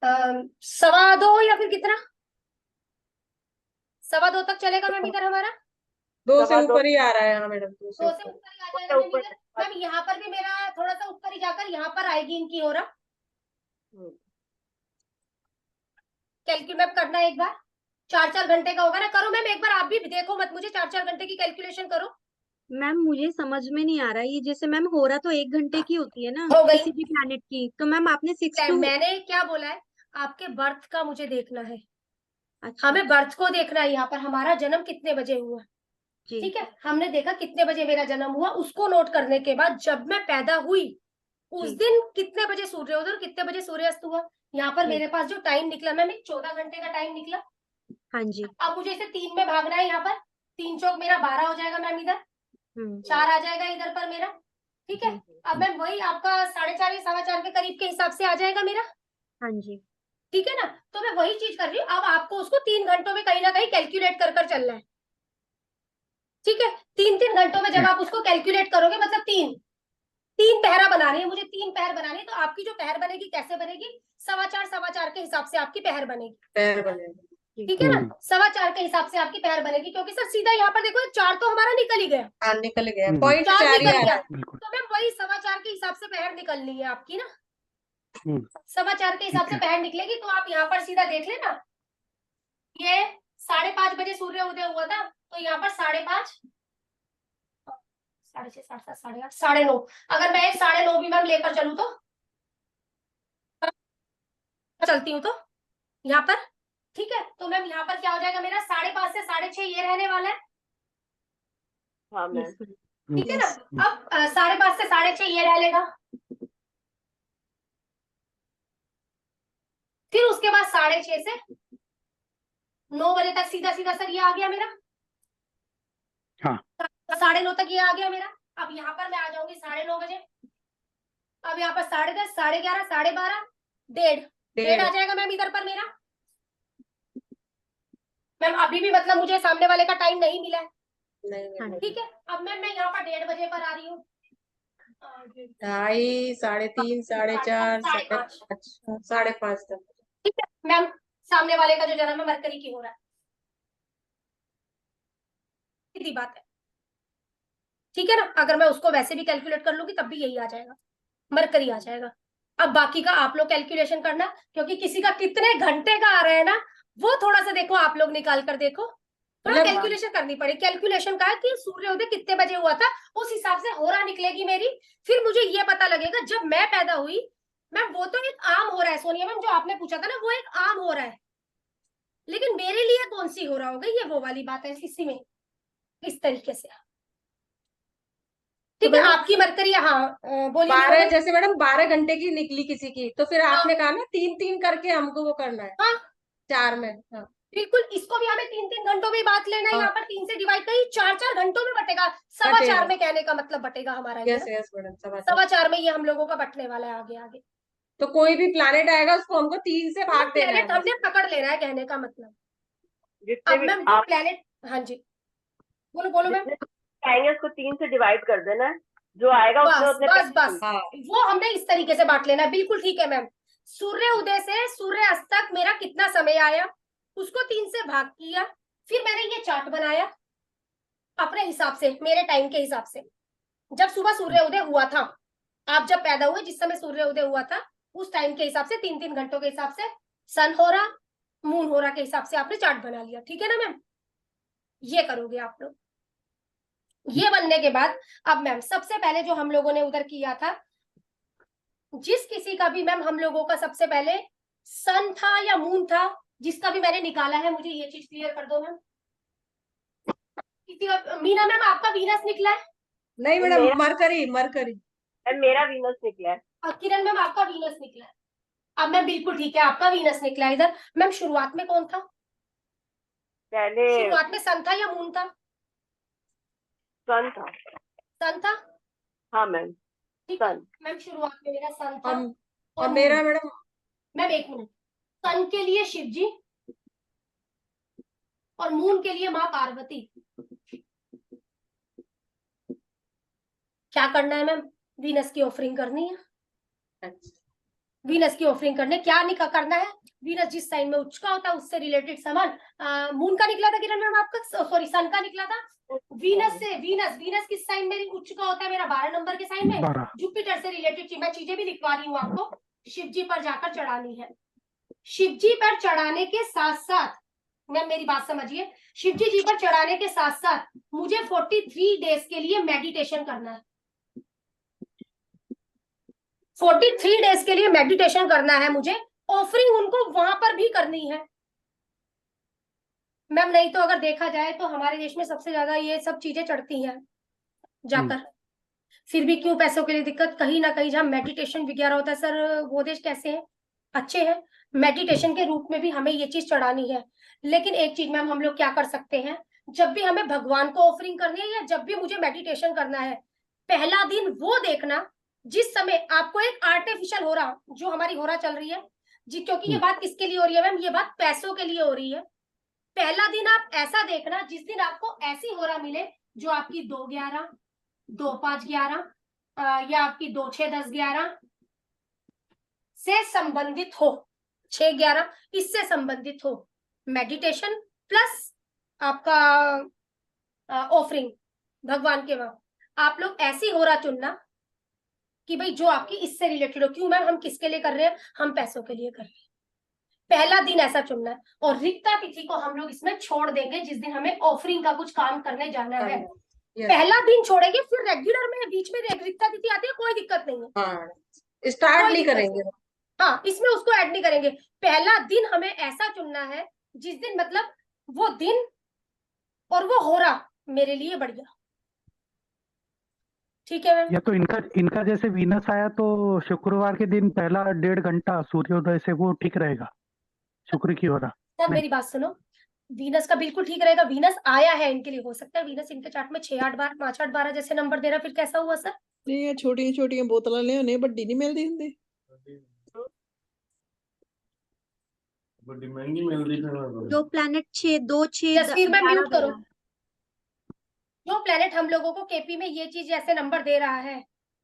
2:15 या फिर कितना, 2:15 तक चलेगा मैम इधर हमारा, 2 से 2:15 ऊपर ही आ रहा है। हाँ मैडम, 2 से 2 से ऊपर। ऊपर ही आ जाएगा मैम ऊपर इधर। मैम यहाँ पर भी मेरा थोड़ा सा ऊपर ही जाकर यहाँ पर आएगी इनकी हो रहा, कैलकुलेट मैम करना है एक बार, 4-4 घंटे का होगा ना, करो मैम एक बार, आप भी देखो मत, मुझे 4-4 घंटे की कैलकुलेशन करो। मैम मुझे समझ में नहीं आ रहा है, ये जैसे मैम हो रहा तो 1 घंटे की होती है ना हो गई। किसी भी प्लैनेट की, तो मैम आपने 6 to मैंने क्या बोला है, आपके बर्थ का मुझे देखना है, अच्छा हमें बर्थ को देखना है, यहाँ पर हमारा जन्म कितने बजे हुआ, जी ठीक है, हमने देखा कितने बजे मेरा जन्म हुआ, उसको नोट करने के बाद जब मैं पैदा हुई उस जी दिन कितने बजे सूर्योदय और कितने बजे सूर्यास्त हुआ, यहाँ पर जी मेरे पास जो टाइम निकला मैम, एक 14 घंटे का टाइम निकला। हाँ जी। अब मुझे इसे 3 में भागना है, यहाँ पर 3 चौक मेरा 12 हो जाएगा मैम, इधर 4 आ जाएगा इधर पर मेरा, ठीक है। जी अब मैम वही आपका 4:30 या 4:15 के करीब के हिसाब से आ जाएगा मेरा, हाँ जी ठीक है ना। तो मैं वही चीज कर रही हूँ, अब आपको उसको 3 घंटों में कहीं ना कहीं कैलकुलेट कर चलना है, ठीक है। 3-3 घंटों में जब आप उसको कैलकुलेट करोगे, मतलब तीन पहरा बना रही है मुझे, 3 पहर बनानी है, तो आपकी जो पहर बनेगी कैसे बनेगी, 4:15 के हिसाब से आपकी पहर बनेगी, पैर बनेगा। ठीक है ना, 4:15 के हिसाब से आपकी पहर बनेगी, क्योंकि सर सीधा यहाँ पर देखो 4 तो हमारा निकल ही गया, हाँ निकल गया, पॉइंट 4 4 ही निकल आ गया, रहा है। बिल्कुल। तो मैम वही 4:15 के हिसाब से पहर निकलनी है आपकी ना, हम्म, 4:15 के हिसाब ठीक से है। पहर निकलेगी, तो आप यहाँ पर सीधा देख लेना, ये 5:30 बजे सूर्य उदय हुआ था, तो यहाँ पर 5:30, 6:30, 7:30, 8:30, 9:30, अगर मैं 9:30 भी मैम लेकर चलूँ तो चलती हूँ तो यहाँ पर, ठीक है। तो मैम यहाँ पर क्या हो जाएगा मेरा, 5:30 से 6:30 ये रहने वाला है, हाँ मैम, यस ठीक है ना। यस अब 5:30 से 6:30 ये रह लेगा, फिर उसके बाद 6:30 से 9 बजे तक सीधा सीधा सर ये आ गया मेरा, हाँ 9:30 तक ये आ गया मेरा। अब यहाँ पर मैं आ जाऊंगी 9:30 बजे, अब यहाँ पर 10:30, 11:30, 12:30, 1:30 आ जाएगा मैम इधर पर मेरा। मैम अभी भी मतलब मुझे सामने वाले का टाइम नहीं मिला है, नहीं ठीक है। अब मैम मैं यहाँ पर 1:30 बजे पर आ रही हूँ, 2:30, 3:30, 4:30, 5:30, 5:30 तक। ठीक है मैम, सामने वाले का जो जन्म है मरकरी की हो रहा है, सीधी बात है, ठीक है ना। अगर मैं उसको वैसे भी कैलकुलेट कर लूंगी तब भी यही आ जाएगा, मरकरी आ जाएगा। अब बाकी का आप लोग कैलकुलेशन करना, क्योंकि किसी का कितने घंटे का आ रहा है ना, वो थोड़ा सा देखो, आप लोग निकाल कर देखो, थोड़ा मतलब कैलकुलेशन करनी पड़ेगी। कैलकुलेशन का है कि सूर्योदय कितने बजे हुआ था, उस हिसाब से होरा निकलेगी मेरी, फिर मुझे ये पता लगेगा जब मैं पैदा हुई। मैम वो तो एक आम हो रहा है सोनिया मैम, जो आपने पूछा था ना, वो एक आम हो रहा है, लेकिन मेरे लिए कौन सी हो रहा होगा, ये वो वाली बात है इसी में, इस तरीके से, ठीक है। मैडम आपकी मरकरी, हाँ बोलिए 12, जैसे मैडम 12 घंटे की निकली किसी की, तो फिर आपने कहा ना 3-3 करके हमको वो करना है। हाँ 4 में। हाँ बिल्कुल, इसको भी हमें 3-3 घंटों में बात लेना है, हाँ। यहाँ पर 3 से डिवाइड कहीं 4-4 घंटों में बटेगा, 4:15 में कहने का मतलब बटेगा हमारा, यस यस मैडम, समझ। 4:15 में ये हम लोगों का बटने वाला है आगे आगे। तो कोई भी प्लैनेट आएगा उसको हमको 3 से भाग देना है प्लेनेट बस। हमने पकड़ लेना है कहने का मतलब। जितने अब भी मैम आप प्लेनेट, हाँ जी बोलो बोलो मैम। जितने आएंगे उसको 3 से डिवाइड कर देना है, जो आएगा बस उसमें उतने बस पैसे बस हाँ वो हमने इस तरीके से बांट लेना है, बिल्कुल ठीक है मैम। सूर्य उदय से सूर्य अस्त तक मेरा कितना समय आया, उसको 3 से भाग किया, फिर मैंने ये चार्ट बनाया अपने हिसाब से, मेरे टाइम के हिसाब से, जब सुबह सूर्य उदय हुआ था, आप जब पैदा हुए जिस समय सूर्य उदय हुआ था उस टाइम के हिसाब से 3-3 घंटों के हिसाब से सन हो रहा मून हो रहा के हिसाब से आपने चार्ट बना लिया, ठीक है ना मैम। ये करोगे आप लोग, ये बनने के बाद अब मैम सबसे पहले जो हम लोगों ने उधर किया था, जिस किसी का भी मैम हम लोगों का सबसे पहले सन था या मून था, जिसका भी मैंने निकाला है, मुझे ये चीज क्लियर कर दो मैम। किसी का, मीना मैम आपका वीनस निकला है? नहीं मैडम, मेरा मरकरी मरकरी। मेरा वीनस निकला है। और किरण मैम आपका वीनस निकला है। अब मैम बिल्कुल ठीक है, आपका वीनस निकला है इधर। मैम शुरुआत में कौन था? पहले शुरुआत में सन था या मून था? सन था। सन था, हाँ मैम, ठीक है। सन। मैम शुरुआत में मेरा सन था और और मेरा मून। मैडम, मैम एक मिनट, सन के लिए शिव जी और मून के लिए माँ पार्वती। क्या करना है मैम? वीनस की ऑफरिंग करनी है। वीनस की ऑफरिंग करने क्या करना है? वीनस जिस साइन में उच्च का होता है उससे रिलेटेड सामान। मून का निकला था किरण मैम आपका, सॉरी सन का निकला था। वीनस से वीनस किस साइन में उच्च का होता है? मेरा 12 नंबर के साइन में। 12। जुपिटर से रिलेटेड मैं चीजें भी लिखवा रही हूँ आपको। शिव जी पर जाकर चढ़ानी है। शिव जी पर चढ़ाने के साथ साथ, मैम मेरी बात समझिए, शिव जी पर चढ़ाने के साथ साथ मुझे 43 डेज के लिए मेडिटेशन करना है। 43 डेज के लिए मेडिटेशन करना है मुझे। ऑफरिंग उनको वहां पर भी करनी है मैम। नहीं तो अगर देखा जाए तो हमारे देश में सबसे ज्यादा ये सब चीजें चढ़ती हैं जाकर। फिर भी क्यों पैसों के लिए दिक्कत? कहीं ना कहीं जहाँ मेडिटेशन वगैरह होता है, सर वो देश कैसे हैं? अच्छे हैं। मेडिटेशन के रूप में भी हमें ये चीज चढ़ानी है। लेकिन एक चीज मैम हम लोग क्या कर सकते हैं, जब भी हमें भगवान को ऑफरिंग करनी है या जब भी मुझे मेडिटेशन करना है, पहला दिन वो देखना जिस समय आपको एक आर्टिफिशियल हो रहा, जो हमारी हो रहा चल रही है जी, क्योंकि ये बात किसके लिए हो रही है मैम? ये बात पैसों के लिए हो रही है। पहला दिन आप ऐसा देखना जिस दिन आपको ऐसी हो रहा मिले जो आपकी 2-11, 2-5-11 या आपकी 2-6-10-11 से संबंधित हो। 6-11 इससे संबंधित हो। मेडिटेशन प्लस आपका ऑफरिंग भगवान के वहां, आप लोग ऐसी हो रहा चुनना कि भाई जो आपकी इससे रिलेटेड हो। क्यों मैम? हम किसके लिए कर रहे हैं? हम पैसों के लिए कर रहे हैं। पहला दिन ऐसा चुनना है। और रिक्ता तिथि को हम लोग इसमें छोड़ देंगे जिस दिन हमें ऑफरिंग का कुछ काम करने जाना है। पहला दिन छोड़ेंगे, फिर रेगुलर में बीच में रिक्ता तिथि आती है, कोई दिक्कत नहीं है। हाँ, स्टार्ट नहीं करेंगे। हाँ, इसमें उसको ऐड नहीं करेंगे। पहला दिन हमें ऐसा चुनना है जिस दिन मतलब वो दिन और वो हो रहा मेरे लिए बढ़िया। ठीक है मैम? या तो इनका जैसे वीनस आया तो शुक्रवार के दिन पहला 1.5 घंटा सूर्योदय से वो ठीक रहेगा, शुक्र की हो रहा। सर मेरी बात सुनो, वीनस का बिल्कुल ठीक रहेगा। वीनस आया है इनके लिए, हो सकता है वीनस इनके चार्ट में 6-8 बार 5-8 12 जैसे नंबर दे रहा, फिर कैसा हुआ सर? नहीं, छोटी छोटी बोतल ले उन्हें बड़ी नहीं मिलती हिंदी। बड़ी महंगी मिलती है। जो प्लैनेट 6 जसवीर में म्यूट करो। जो प्लेनेट हम लोगों को केपी में ये चीज जैसे नंबर दे रहा है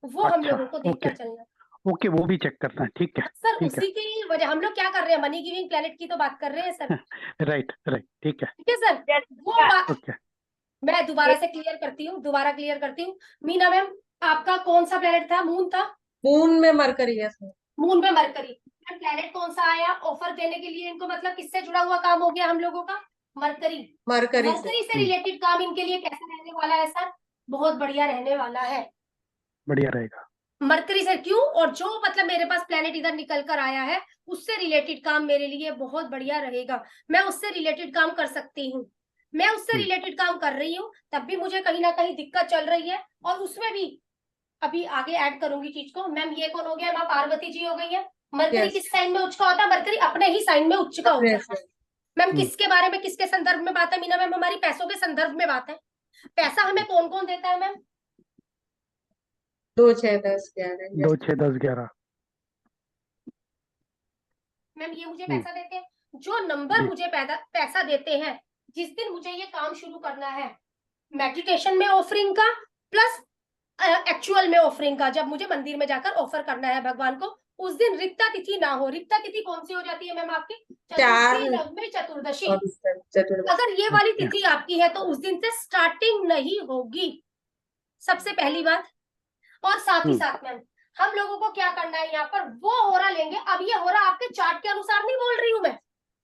वो हम अच्छा, लोगों को देखकर चलना। ओके, वो भी चेक करना है। ठीक है, सर ठीक है, उसी की वजह हम लोग क्या कर रहे हैं, मनी गिविंग प्लेनेट की तो बात कर रहे हैं सर। राइट राइट, ठीक है, ठीक है सर, वो बात ओके। मैं दोबारा से क्लियर करती हूँ। मीना मैम आपका कौन सा प्लेनेट था? मून था? मून में मरकरी है सर। मून में मरकरी। प्लेनेट कौन सा आया ऑफर देने के लिए इनको? मतलब किससे जुड़ा हुआ काम हो गया हम लोगों का? मरकरी। मरकरी से रिलेटेड काम इनके लिए कैसा रहने वाला है सर? बहुत बढ़िया रहने वाला है। बढ़िया रहेगा। मरकरी से क्यों? और जो मतलब मेरे पास प्लेनेट इधर निकल कर आया है उससे रिलेटेड काम मेरे लिए बहुत बढ़िया रहेगा। मैं उससे रिलेटेड काम कर सकती हूँ। मैं उससे रिलेटेड काम कर रही हूँ, तब भी मुझे कहीं ना कहीं दिक्कत चल रही है। और उसमें भी अभी आगे ऐड करूंगी चीज को। मैम ये कौन हो गया? माँ पार्वती जी हो गई है। मरकरी किस साइन में उच्च का होता है? मरकरी अपने ही साइन में उच्च का होता है। मैम किसके बारे में, किसके संदर्भ में बात है मीना मैम? हमारी पैसों के संदर्भ में बात है। पैसा हमें कौन कौन देता है मैम? 2 6 10 11 2 6 10 11। मैम ये मुझे पैसा देते हैं। जो नंबर मुझे पैसा देते हैं, जिस दिन मुझे ये काम शुरू करना है मेडिटेशन में ऑफरिंग का प्लस एक्चुअल में ऑफरिंग का, जब मुझे मंदिर में जाकर ऑफर करना है भगवान को, उस दिन रिक्ता तिथि ना हो। रिक्ता तिथि कौन सी हो जाती है मैम आपकी? चतुर्थी, नवमी, चतुर्दशी। अगर ये वाली तिथि आपकी है तो उस दिन से स्टार्टिंग नहीं होगी, सबसे पहली बात। और साथ ही साथ मैम हम लोगों को क्या करना है, यहाँ पर वो होरा लेंगे। अब ये होरा आपके चार्ट के अनुसार नहीं बोल रही हूँ मैं,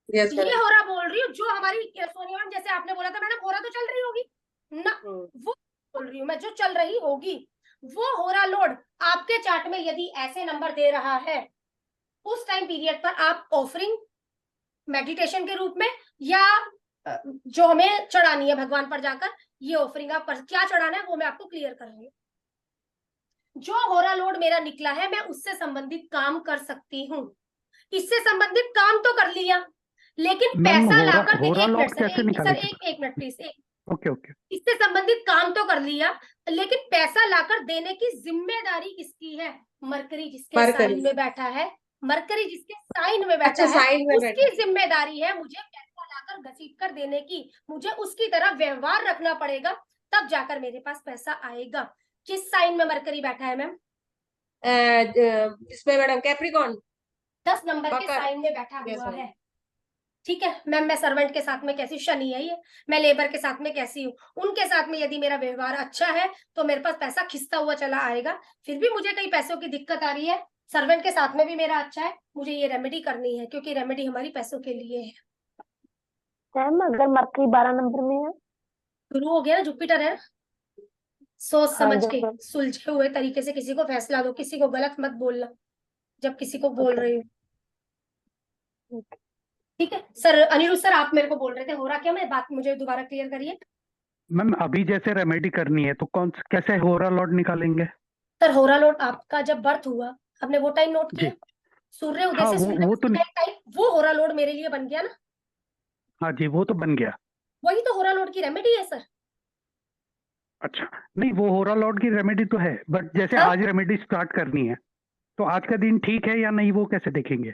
ये होरा बोल रही हूँ जो हमारी सोनिया मैम जैसे आपने बोला था मैडम होरा तो चल रही होगी ना, वो बोल रही हूँ मैं जो चल रही होगी। वो होरा लोड आपके चार्ट में यदि ऐसे नंबर दे रहा है, उस टाइम पीरियड पर आप ऑफरिंग मेडिटेशन के रूप में या जो हमें चढ़ानी है भगवान पर जाकर, ये ऑफरिंग आप क्या चढ़ाना है वो मैं आपको क्लियर कर रही हूँ। जो होरा लोड मेरा निकला है मैं उससे संबंधित काम कर सकती हूँ। इससे संबंधित काम तो कर लिया, लेकिन मैम पैसा लाकर होरा एक लॉट मिनट कैसे सर, निकालेंगे? एक मिनट प्लीज। Okay okay. इससे संबंधित काम तो कर लिया, लेकिन पैसा लाकर देने की जिम्मेदारी किसकी है? मरकरी जिसके मरकरी। साइन में बैठा है, मरकरी जिसके साइन में बैठा अच्छा, है, साइन में उसकी बैठा। जिम्मेदारी है मुझे पैसा लाकर घसीट कर देने की। मुझे उसकी तरह व्यवहार रखना पड़ेगा, तब जाकर मेरे पास पैसा आएगा। किस साइन में मरकरी बैठा है मैम? इसमें मैडम कैप्रिकॉन। 10 नंबर के मकर। साइन में बैठा Yes, हुआ ma'am. है। ठीक है मैम, मैं सर्वेंट के साथ में कैसी, शनि है ये, मैं लेबर के साथ में कैसी हूँ, उनके साथ में यदि मेरा व्यवहार अच्छा है तो मेरे पास पैसा खिसता हुआ चला आएगा। फिर भी मुझे कई पैसों की दिक्कत आ रही है, सर्वेंट के साथ में भी मेरा अच्छा है, मुझे ये रेमेडी करनी है, क्योंकि रेमेडी हमारी पैसों के लिए है। मैम अगर मरकरी 12 नंबर में है? गुरु हो गया ना, जुपिटर है ना। सोच हाँ, समझ के जरूर। सुलझे हुए तरीके से किसी को फैसला दो, किसी को गलत मत बोलना जब किसी को बोल रही हो। ठीक है सर। अनिरुद्ध सर आप मेरे को बोल रहे थे हो रहा क्या, मैं बात मुझे दोबारा क्लियर करिए। मैम अभी जैसे रेमेडी करनी है तो कैसे होरा लॉट निकालेंगे? सर होरा लोड आपका जब बर्थ हुआ, आपने वो टाइम नोट जी किया, सूर्य उदय हाँ, से सूर्य वो तो टाइम, वो होरा लोड मेरे लिए बन गया ना। हाँ जी, वो तो बन गया। वही तो होरा लोड की रेमेडी है सर। अच्छा, नहीं वो होरा लॉट की रेमेडी तो है, बट जैसे हाँ? आज रेमेडी स्टार्ट करनी है तो आज का दिन ठीक है या नहीं, वो कैसे देखेंगे?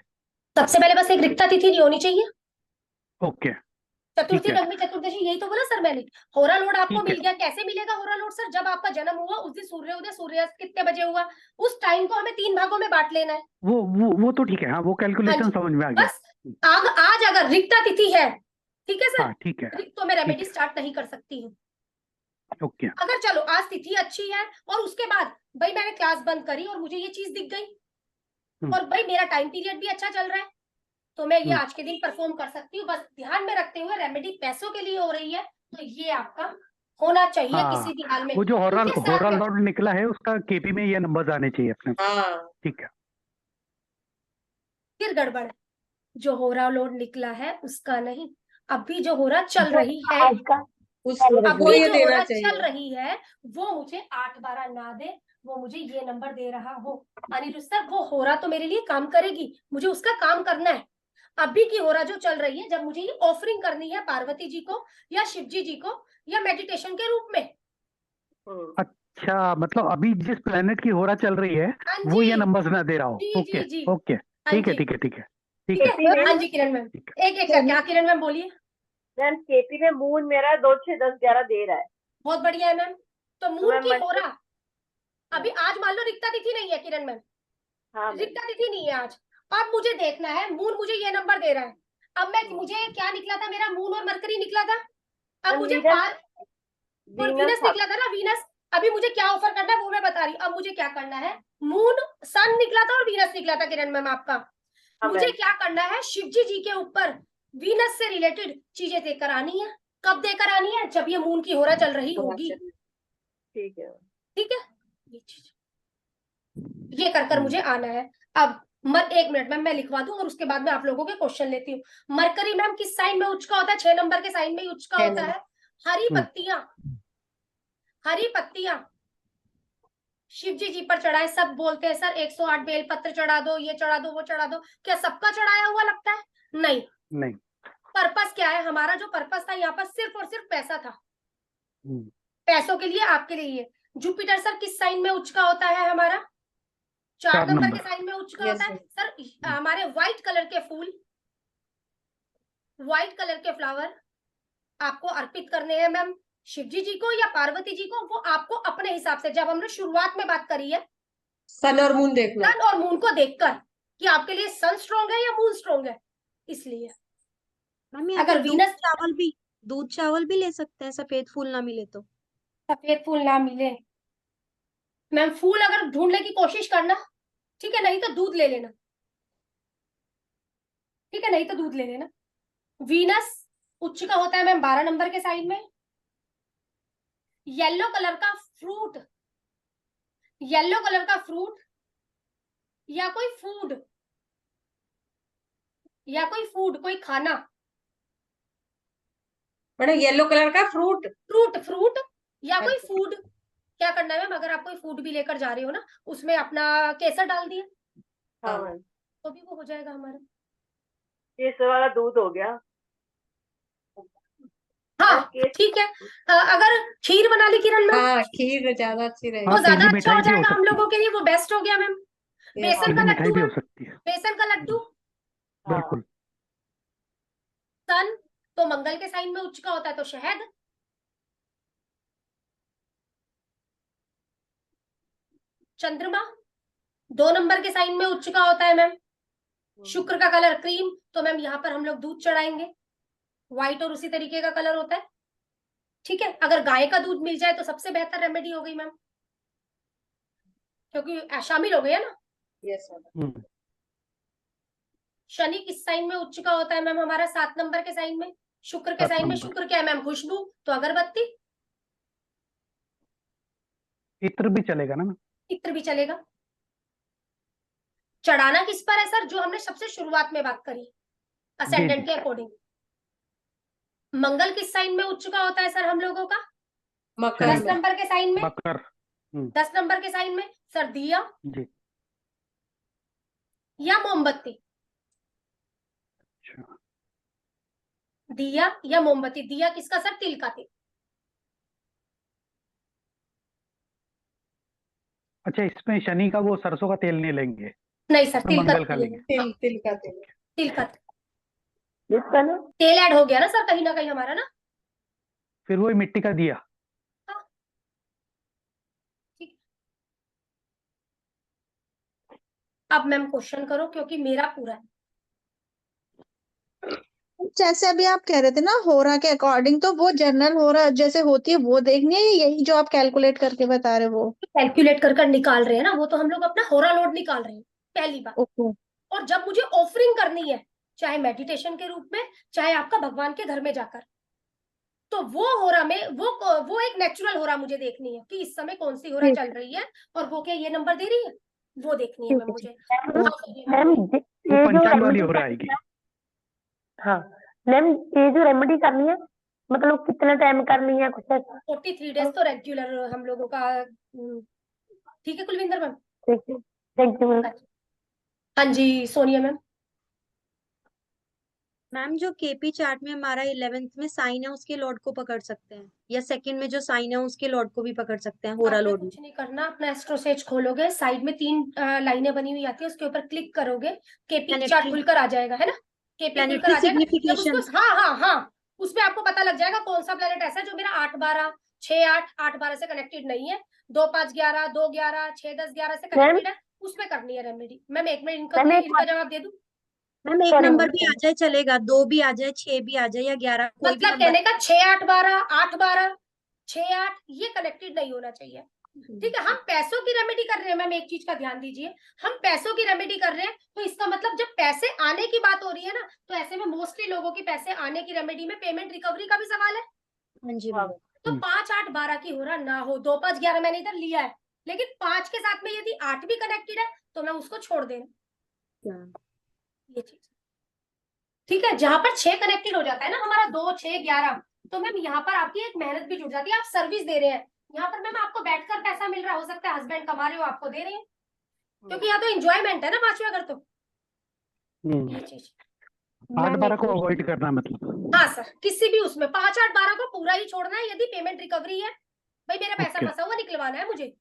सबसे पहले बस एक रिक्ता तिथि नहीं होनी चाहिए। ओके चतुर्थी, ठीक है नवमी, चतुर्दशी, यही तो बोला सर मैंने। होरा लोड आपको ठीक है। मिल गया, कैसे मिलेगा होरा लोड सर? जब आपका जन्म हुआ उस दिन सूर्य उदय सूर्यास्त कितने बजे हुआ, उस टाइम को हमें 3 भागों में बांट लेना है। वो तो ठीक है, हाँ वो हाँ कैलकुलेशन जी, समझ में आ गया। बस आज अगर रिक्ता तिथि है, ठीक है सर, हाँ ठीक है तो मैं रेमेडी ठीक स्टार्ट नहीं कर सकती हूँ। ओके। अगर चलो आज तिथि अच्छी है और उसके बाद भाई मैंने क्लास बंद करी और मुझे ये चीज दिख गई, और भाई मेरा टाइम पीरियड भी अच्छा चल रहा है, तो मैं ये आज के दिन परफॉर्म कर सकती हूँ। बस ध्यान में रखते हुए रेमेडी पैसों के लिए हो रही है, तो ये आपका होना चाहिए हाँ, किसी भी हाल में। वो जो उनके साथ होरा में लॉट निकला है उसका केपी में ये नंबर आने चाहिए अपने। हाँ, ठीक है फिर गड़बड़ है। जो होरा लोड निकला है उसका नहीं, अभी जो होरा चल रही है, आज का उसको अभी ये जो देना होरा चाहिए। चल रही है वो मुझे 8-12 ना दे, वो मुझे ये नंबर दे रहा हो। अनिरुद्ध सर वो होरा तो मेरे लिए काम करेगी, मुझे उसका काम करना है। अभी की होरा जो चल रही है, जब मुझे ये ऑफरिंग करनी है पार्वती जी को या शिव जी को या मेडिटेशन के रूप में। अच्छा, मतलब अभी जिस प्लेनेट की होरा चल रही है हाँ वो ये जी नंबर्स ना दे रहा हो। जी ओके जी जी, ओके हाँ ठीक है जी ठीक है ठीक है ठीक ठीक है है। हाँ जी किरण मैम, एक एक करके। हाँ किरण मैम बोलिए। मैम केपी में मून मेरा 2, 6, 10, 11 दे रहा है। बहुत बढ़िया है मैम। तो मून मैम की होरा अभी आज मान लो रिक्ता तिथि नहीं है किरण मैम, हाँ मैम, रिक्ता तिथि नहीं है आज। अब मुझे देखना है मून मुझे ये नंबर दे रहा है। अब मैं मुझे क्या निकला था, मेरा मून और मरकरी निकला था। अब मैम मुझे और वीनस वीनस निकला था ना, वीनस। अभी मुझे क्या ऑफर करना है वो मैं बता रही हूँ। अब मुझे क्या करना है, मून सन निकला था और वीनस निकला था किरण मैम आपका। हाँ मुझे मैम, क्या करना है, शिवजी जी के ऊपर वीनस से रिलेटेड चीजें देकर आनी है। कब देकर आनी है? जब ये मून की होरा चल रही होगी। ठीक है। ठीक है, ये चीज ये कर कर मुझे आना है। अब एक मिनट मैम मैं लिखवा दूं और उसके बाद में आप लोगों के क्वेश्चन लेती हूँ। मरकरी मैम किस साइन में उच्च का होता है? 6 नंबर के साइन में ही उच्च का होता है। हरी पत्तियां, हरी पत्तियां शिव जी पर चढ़ाए। सब बोलते हैं सर 108 बेल पत्र चढ़ा दो, ये चढ़ा दो, वो चढ़ा दो। क्या सबका चढ़ाया हुआ लगता है? नहीं नहीं पर्पस क्या है हमारा? जो पर्पस था यहाँ पर सिर्फ और सिर्फ पैसा था, पैसों के लिए, आपके लिए। जुपिटर सर किस साइन में उच्च का होता है हमारा? 4 नंबर के साइन में उच्च का होता है सर। हमारे व्हाइट कलर के फूल, व्हाइट कलर के फ्लावर आपको अर्पित करने हैं मैम, शिवजी जी को या पार्वती जी को, वो आपको अपने हिसाब से। जब हमने शुरुआत में बात करी है सन और मून देखना, सन और मून को देखकर कि आपके लिए सन स्ट्रॉन्ग है या मून स्ट्रॉन्ग है, इसलिए। मम्मी अगर वीनस दूध चावल भी ले सकते हैं, सफेद फूल ना मिले तो। सफेद फूल ना मिले मैम, फूल अगर ढूंढने की कोशिश करना, ठीक है, नहीं तो दूध ले लेना, ठीक है, नहीं तो दूध ले लेना। वीनस उच्च का होता है मैम 12 नंबर के साइन में। येलो कलर का फ्रूट, येलो कलर का फ्रूट या कोई फूड, या कोई फूड, कोई खाना, मैडम येलो कलर का फ्रूट। फ्रूट या कोई अच्छा। फूड। क्या करना है मैम, अगर आप कोई फूड भी लेकर जा रहे हो ना, उसमें अपना केसर डाल दिया हाँ हाँ। मैम, तो भी वो हो जाएगा हमारा। केसर वाला दूध हो गया। हाँ मैम केसर, ठीक है। अगर खीर बना ली किरण मैम, हाँ खीर ज्यादा अच्छी रहेगी। वो हाँ, ज्यादा पीली अच्छा हो मिठाई भी हो जाएगा हम सकती है। लोगों के लिए, वो बेस्ट हो गया मैम। बेसन पीली का मिठाई लड्डू भी हो मैम, सकती है। बेसन का लड्डू। हाँ बिल्कुल। सन तो मंगल के साइन में उच्च का होता है, तो शहद। चंद्रमा 2 नंबर के साइन में उच्च का होता है मैम। शुक्र का कलर क्रीम, तो मैम यहाँ पर हम लोग दूध चढ़ाएंगे, व्हाइट और उसी तरीके का कलर होता है। ठीक है, अगर गाय का दूध मिल जाए तो सबसे बेहतर रेमेडी हो गई मैम, क्योंकि शामिल हो गया ना। Yes madam. हम्म, शनि किस साइन में उच्च का होता है मैम हमारा? 7 नंबर के साइन में। शुक्र के 7 साइन में, नंबर। शुक्र क्या है मैम? खुशबू, तो अगरबत्ती। इत्र भी चलेगा ना? इत्र भी चलेगा। चढ़ाना किस पर है सर? जो हमने सबसे शुरुआत में बात करी, जी असेंडेंट जी। के अकॉर्डिंग। मंगल किस साइन में उच्च का होता है सर हम लोगों का? मकर 10 में। नंबर के साइन में। मकर। 10 नंबर के साइन में सर दिया जी। या मोमबत्ती। अच्छा। दिया या मोमबत्ती। दिया किसका सर? तिल का तिल। अच्छा, इसमें शनि का वो सरसों का तेल नहीं लेंगे, नहीं सर, इसमें तिल का मंगल का तेल लेंगे। लेंगे। हाँ, तिल का तेल। तिल का जिसका ना तेल ऐड हो गया ना सर कहीं ना कहीं हमारा ना। फिर वही मिट्टी का दिया। हाँ ठीक। अब मैम क्वेश्चन करो, क्योंकि मेरा पूरा है। जैसे अभी आप कह रहे थे ना होरा के अकॉर्डिंग, तो वो जनरल होरा जैसे होती है वो देखनी है, या यही जो आप कैलकुलेट करके बता रहे हो वो? कैलकुलेट कर कर निकाल रहे हैं ना, वो तो हम लोग अपना होरा लोड निकाल रहे हैं पहली बार। ओके। और जब मुझे ऑफरिंग करनी है, चाहे मेडिटेशन के रूप में, चाहे आपका भगवान के घर में जाकर, तो वो होरा में वो एक नेचुरल होरा मुझे देखनी है कि इस समय कौन सी होरा ठीक चल रही है और वो क्या ये नंबर दे रही है, वो देखनी है ठीक मैम है। मुझे। ठीक। हाँ सर, मैम वो ये जो पंचांग वाली रेमेडी हो रहा आएगी। हाँ मैम, ये जो रेमेडी करनी है मतलब कितने टाइम करनी है कुछ ऐसा? 43 डेज तो रेगुलर हम लोगों का। ठीक है कुलविंदर मैम। ठीक है, थैंक यू मैम। हाँ जी सोनिया मैम। मैम जो केपी चार्ट में हमारा 11th में साइन है उसके लॉर्ड को पकड़ सकते हैं, या सेकंड में जो साइन है उसके लॉर्ड को भी पकड़ सकते हैं होरा आपने लॉर्ड में? कुछ नहीं करना, अपना एस्ट्रोसेज खोलोगे, साइड में 3 लाइनें बनी हुई आती है, उसके ऊपर क्लिक करोगे, केपी चार्ट प्लैनेटरी खुलकर आ जाएगा, है ना? केपी खुलकर प्लैनेटरी आ जाएगा। जब सिग्निफिकेशन। उसको हाँ हाँ हाँ, उसमें आपको पता लग जाएगा कौन सा प्लेनेट ऐसा है जो मेरा 8-12, 6-8, 8-12 से कनेक्टेड नहीं है, 2-5-11, 2-11, 6-10-11 से मैम कनेक्टेड है, उसमें करनी है रेमेडी। मैम 1 मिनट मैम एक इनका जवाब दे दूं। मैम एक सॉरी नंबर मैम, भी आ जाए चलेगा, 2 भी आ जाए, 6 भी आ जाए, या 11, कोई भी मतलब नंबर। कहने का 6-8-12, 8-12, 6-8 ये कनेक्टेड नहीं होना चाहिए। ठीक है, हम पैसों की रेमेडी कर रहे हैं मैम, एक चीज का ध्यान दीजिए, हम पैसों की रेमेडी कर रहे हैं, तो इसका मतलब जब पैसे आने की बात हो रही है ना, तो ऐसे में मोस्टली लोगों की पैसे आने की रेमेडी में पेमेंट रिकवरी का भी सवाल है। हाँ जी हाँ मैम। तो 5-8-12 की हो रहा ना हो, 2-5-11 मैंने इधर लिया है, लेकिन 5 के साथ में यदि 8 भी कनेक्टेड है तो मैं उसको छोड़ देना, ये चीज। ठीक है, जहां पर 6 कनेक्टेड हो जाता है ना हमारा, 2-6-11, तो मैम यहाँ पर आपकी एक मेहनत भी जुड़ जाती है, आप सर्विस दे रहे हैं यहाँ पर। मैम आपको बैठकर पैसा मिल रहा है, हो सकता है हस्बैंड कमा रहे हो आपको दे रहे हैं, क्योंकि यहाँ तो एंजॉयमेंट है ना 5वें घर, तो ये चीज। 8-12 को अवॉइड करना मतलब। हाँ सर, किसी भी उसमें 5-8-12 को पूरा ही छोड़ना है यदि पेमेंट रिकवरी है। भाई मेरा पैसा ओके। फंसा हुआ निकलवाना है मुझे।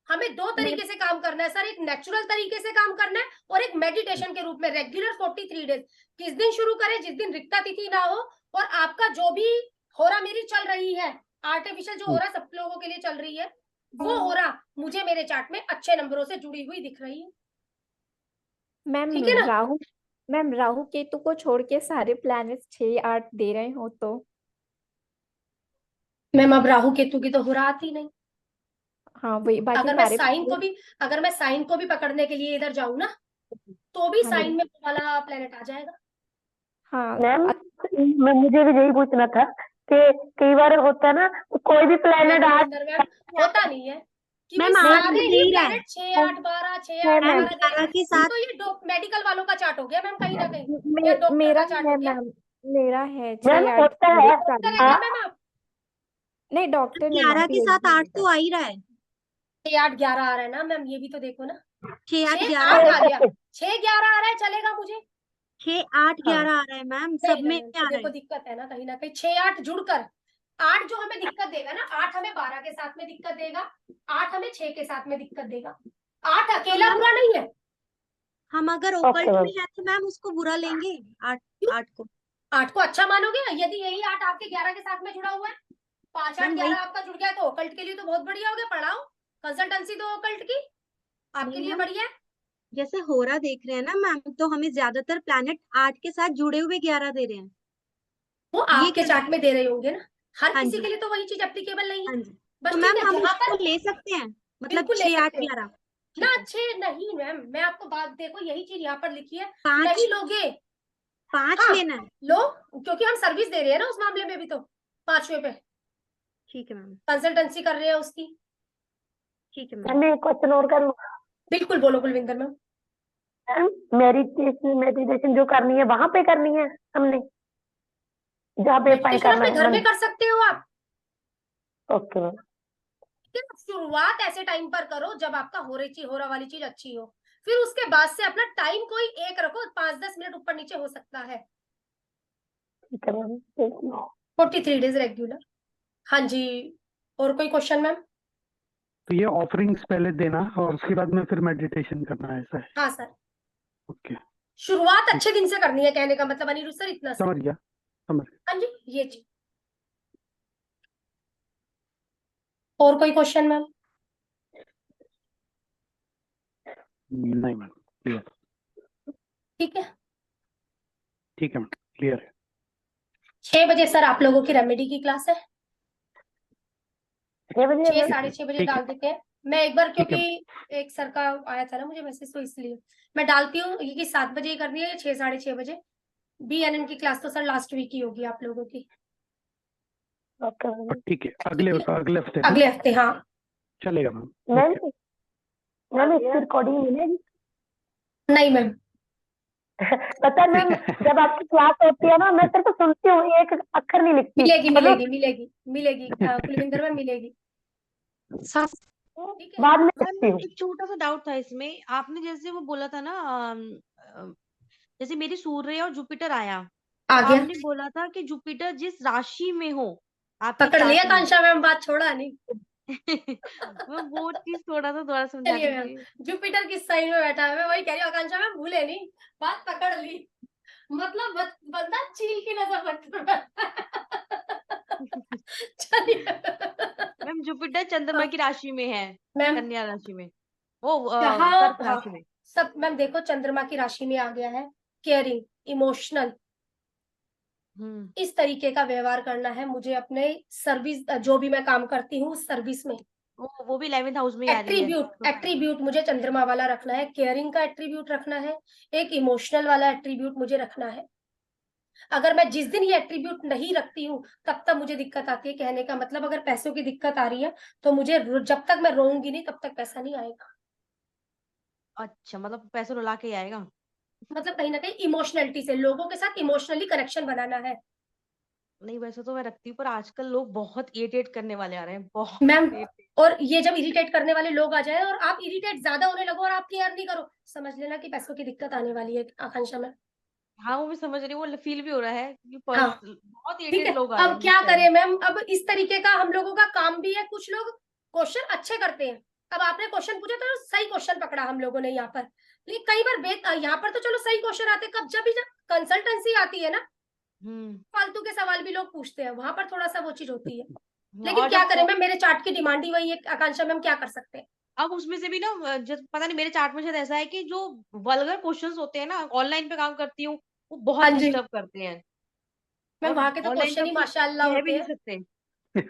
हमें 2 तरीके से काम करना है सर, एक नेचुरल तरीके से काम करना है और एक मेडिटेशन के रूप में रेगुलर 43 डेज। किस दिन शुरू करें? जिस दिन रिक्ता तिथि ना हो और आपका जो भी होरा मेरी चल रही है, आर्टिफिशियल जो होरा सब लोगों के लिए चल रही है, वो होरा मुझे मेरे चार्ट में अच्छे नंबरों से जुड़ी हुई दिख रही है। मैम ठीक है ना? राहु केतु को छोड़ के सारे प्लैनेट्स 6-8 दे रहे हो तो? मैम अब राहु केतु की तो होरा आती नहीं। हाँ वही, बाकी अगर मैं सारे साइन को भी पकड़ने के लिए इधर जाऊं ना, तो भी हाँ साइन में वो वाला प्लेनेट आ जाएगा। हाँ मैम मुझे भी यही पूछना था कि कई बार होता है ना कोई भी प्लेनेट आ मैम होता नहीं है, कि मैम भाई आठ सारे में ही दे ही रहा है। प्लैनेट 6 8 12 6 है 8 मैम 12 दे रहा 11 है। के साथ तो ये मेडिकल वालों का चार्ट हो गया मैम, कहीं ना कहीं या डॉक्टर मेरा का चार्ट है हो गया। मैम, मेरा है मैम 6 8 होता मेरे है डॉक्टर है सामने। क्या मैम आप? नहीं डॉक्टर नहीं 11 मैम, के साथ PhD 8 तो आ ही रहा है। 6 8 11 आ रहा है ना मैम, ये भी तो देखो ना। 6 8 6 11 8 है। आ गया, 6 11 आ रहा है, चलेगा मुझे। 6 8 हाँ 11 आ रहा है मैम, सब नहीं में नहीं आ तो रहा देखो है। दिक्कत है ना कहीं ना कहीं। 6 8 जुड़कर 8 जो हमें दिक्कत देगा ना, 8 हमें 12 के साथ में दिक्कत देगा, 8 हमें 6 के साथ में दिक्कत देगा। 8 तो अकेला मैम बुरा नहीं है। हम अगर ओके ओकल्ट मैम। में है तो मैम उसको बुरा लेंगे 8 क्यों? 8 को। 8 को अच्छा मानोगे यदि यही 8 आपके 11 के साथ में जुड़ा हुआ है? 5 8 मैम 11 वही आपका जुड़ गया तो ओकल्ट के लिए तो बहुत बढ़िया हो गया। पढ़ाओ कंसल्टेंसी दो ओकल्ट की, आपके नहीं लिए मैम, बढ़िया है। जैसे होरा देख रहे हैं ना मैम, तो हमें ज्यादातर प्लैनेट 8 के साथ जुड़े हुए 11 दे रहे हैं। वो ये आपके कैसे? चार्ट में दे रहे होंगे ना, हर हाँ किसी जी, के लिए तो वही चीज एप्लीकेबल नहीं हाँ है। जी। बस तो ठीक मैम है हम जहां उसको पर ले सकते हैं, मतलब बिल्कुल ले 6 8 सकते हैं 11। ना। ठीक है। अच्छे नहीं मैम, मैं आपको बात देखो, यही चीज यहाँ पर लिखी है, 5 नहीं लोगे 5 हाँ लेना है। लो, क्योंकि हम सर्विस दे रहे हैं ना उस मामले में भी, तो 5वें पे ठीक है मैम, कंसल्टेंसी कर रहे हैं उसकी। ठीक है मैम मैम। मैं एक क्वेश्चन और करूँ? बिल्कुल बोलो कुलविंदर मैम। मैम मेडिटेशन जो करनी है वहां पे करनी है हमने, जहाँ पे अप्लाई मेडिटेशन करना अपने है घर में मन? कर सकते हो आप। Okay ma'am. ठीक है? शुरुआत ऐसे टाइम पर करो जब आपका हो रहा वाली चीज अच्छी हो, फिर उसके बाद से अपना टाइम कोई एक रखो, 5-10 मिनट ऊपर नीचे हो सकता है। ठीक है ma'am, thank you. 43 days regular. हाँ जी, और कोई क्वेश्चन मैम? तो ये ऑफरिंग्स पहले देना और उसके बाद में फिर मेडिटेशन करना है, ऐसा है? हाँ सर, ओके, शुरुआत अच्छे दिन से करनी है, कहने का मतलब अनिरुद्ध सर इतना सर। समझ गया, समझ गया। हाँ जी, ये चीज। और कोई क्वेश्चन मैम? नहीं मैम, क्लियर। ठीक है, ठीक है मैम, क्लियर है। 6 बजे सर आप लोगों की रेमेडी की क्लास है। 6 बजे 6 मैम? साढ़े 6 बजे ठीक है, डाल देते हैं। मैं एक बार, ठीक है। क्योंकि एक सर का आया था ना मुझे मैसेज, तो इसलिए मैं डालती हूँ ये कि 7 बजे ही करनी है, 6 साढ़े 6 बजे। BNN की क्लास तो सर लास्ट वीक ही होगी आप लोगों की। ओके और मैम। ठीक है, ठीक है, अगले हफ्ते ना अगले हफ्ते हाँ। चलेगा मैम। मैम ओके, मैम इसकी रिकॉर्डिंग मिलेगी? नहीं मैम, पता है मैम, जब आपकी क्लास होती है ना मैं सिर्फ सुनती हूँ, एक अक्षर नहीं लिखती मिलेगी मतलब। मिलेगी मिलेगी मिलेगी कुलविंदर मैम मिलेगी। सर ठीक है, बाद में मैम लिखती हूँ। एक छोटा सा डाउट था इसमें, आपने जैसे वो बोला था ना जैसे मेरी सूर्य और जुपिटर आया, तो आ गया। आपने बोला था कि जुपिटर जिस राशि में हो आपके पकड़ लिया चार्ट में कांशा मैम, बात छोड़ा नहीं। मैं वो चीज थोड़ा सा दोबारा समझा चलिए मैम, दीजिए। जुपिटर किस साइन में बैठा है, मैं वही कह रही हूँ आकांक्षा मैम, भूले नहीं, बात पकड़ ली। मतलब बंदा चील की नजर रखता है। चलिए मैम जुपिटर चंद्रमा की राशि में है, मैम, कन्या राशि में, वो जहाँ कर्क हाँ राशि में। सब मैम देखो, चंद्रमा की राशि में आ गया है, केयरिंग, इमोशनल, इस तरीके का व्यवहार करना है मुझे अपने सर्विस, जो भी मैं काम करती हूँ उस सर्विस में। वो भी 11th हाउस में ही आ रही है। एट्रीब्यूट मुझे चंद्रमा वाला रखना है, केयरिंग का एट्रीब्यूट रखना है, एक इमोशनल वाला एट्रीब्यूट मुझे रखना है। अगर मैं जिस दिन ये एट्रीब्यूट नहीं रखती हूँ तब मुझे दिक्कत आती है। कहने का मतलब अगर पैसों की दिक्कत आ रही है तो मुझे जब तक मैं रोऊंगी नहीं तब तक पैसा नहीं आएगा। अच्छा, मतलब पैसे रुला के ही आएगा। मतलब कहीं ना कहीं इमोशनलिटी से, लोगों के साथ इमोशनली कनेक्शन बनाना है। नहीं वैसे तो मैं रखती हूँ, पर आजकल लोग बहुत इरिटेट करने वाले आ रहे हैं, बहुत मैम, irritate। और ये जब इरिटेट करने वाले लोग आ जाए और आप इरिटेट ज्यादा होने लगो और आप केयर नहीं करो, समझ लेना कि पैसों की दिक्कत आने वाली है आकांक्षा में। हाँ वो मैं समझ रही हूँ, वो फील भी हो रहा है कि हाँ बहुत ठीक इरिटेट है, लोग आ रहे अब हैं क्या इस करें टाइम। मैम, अब इस तरीके का हम लोगों का काम भी है। कुछ लोग क्वेश्चन अच्छे करते हैं, अब आपने क्वेश्चन पूछा तो सही क्वेश्चन पकड़ा हम लोगों ने यहाँ पर, लेकिन कई बार यहाँ पर तो चलो सही क्वेश्चन आते, कब जब कंसल्टेंसी आती है ना, फालतू के सवाल भी लोग पूछते हैं, वहां पर थोड़ा सा वो चीज होती है। लेकिन और क्या जब करें मैम, मेरे चार्ट की डिमांड ही वही है आकांक्षा मैम, क्या कर सकते हैं। अब उसमें से भी ना जब पता नहीं मेरे चार्ट में शायद ऐसा है कि जो वल्गर क्वेश्चंस होते हैं ना, ऑनलाइन पे काम करती हूँ, वो हाँ बहुत जी डिस्टर्ब करते हैं। मैम, और वहां के तो ऑनलाइन पे क्वेश्चन हम ही कुछ माशाल्लाह कह भी होते नहीं हैं सकते।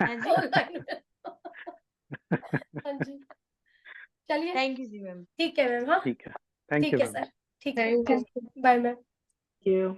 हाँ जी, ऑनलाइन। हाँ जी, चलिए थैंक यू जी मैम। ठीक है मैम। हाँ ठीक है, थैंक यू ठीक है मैम। सर, ठीक है, thank you. Bye ma'am. You.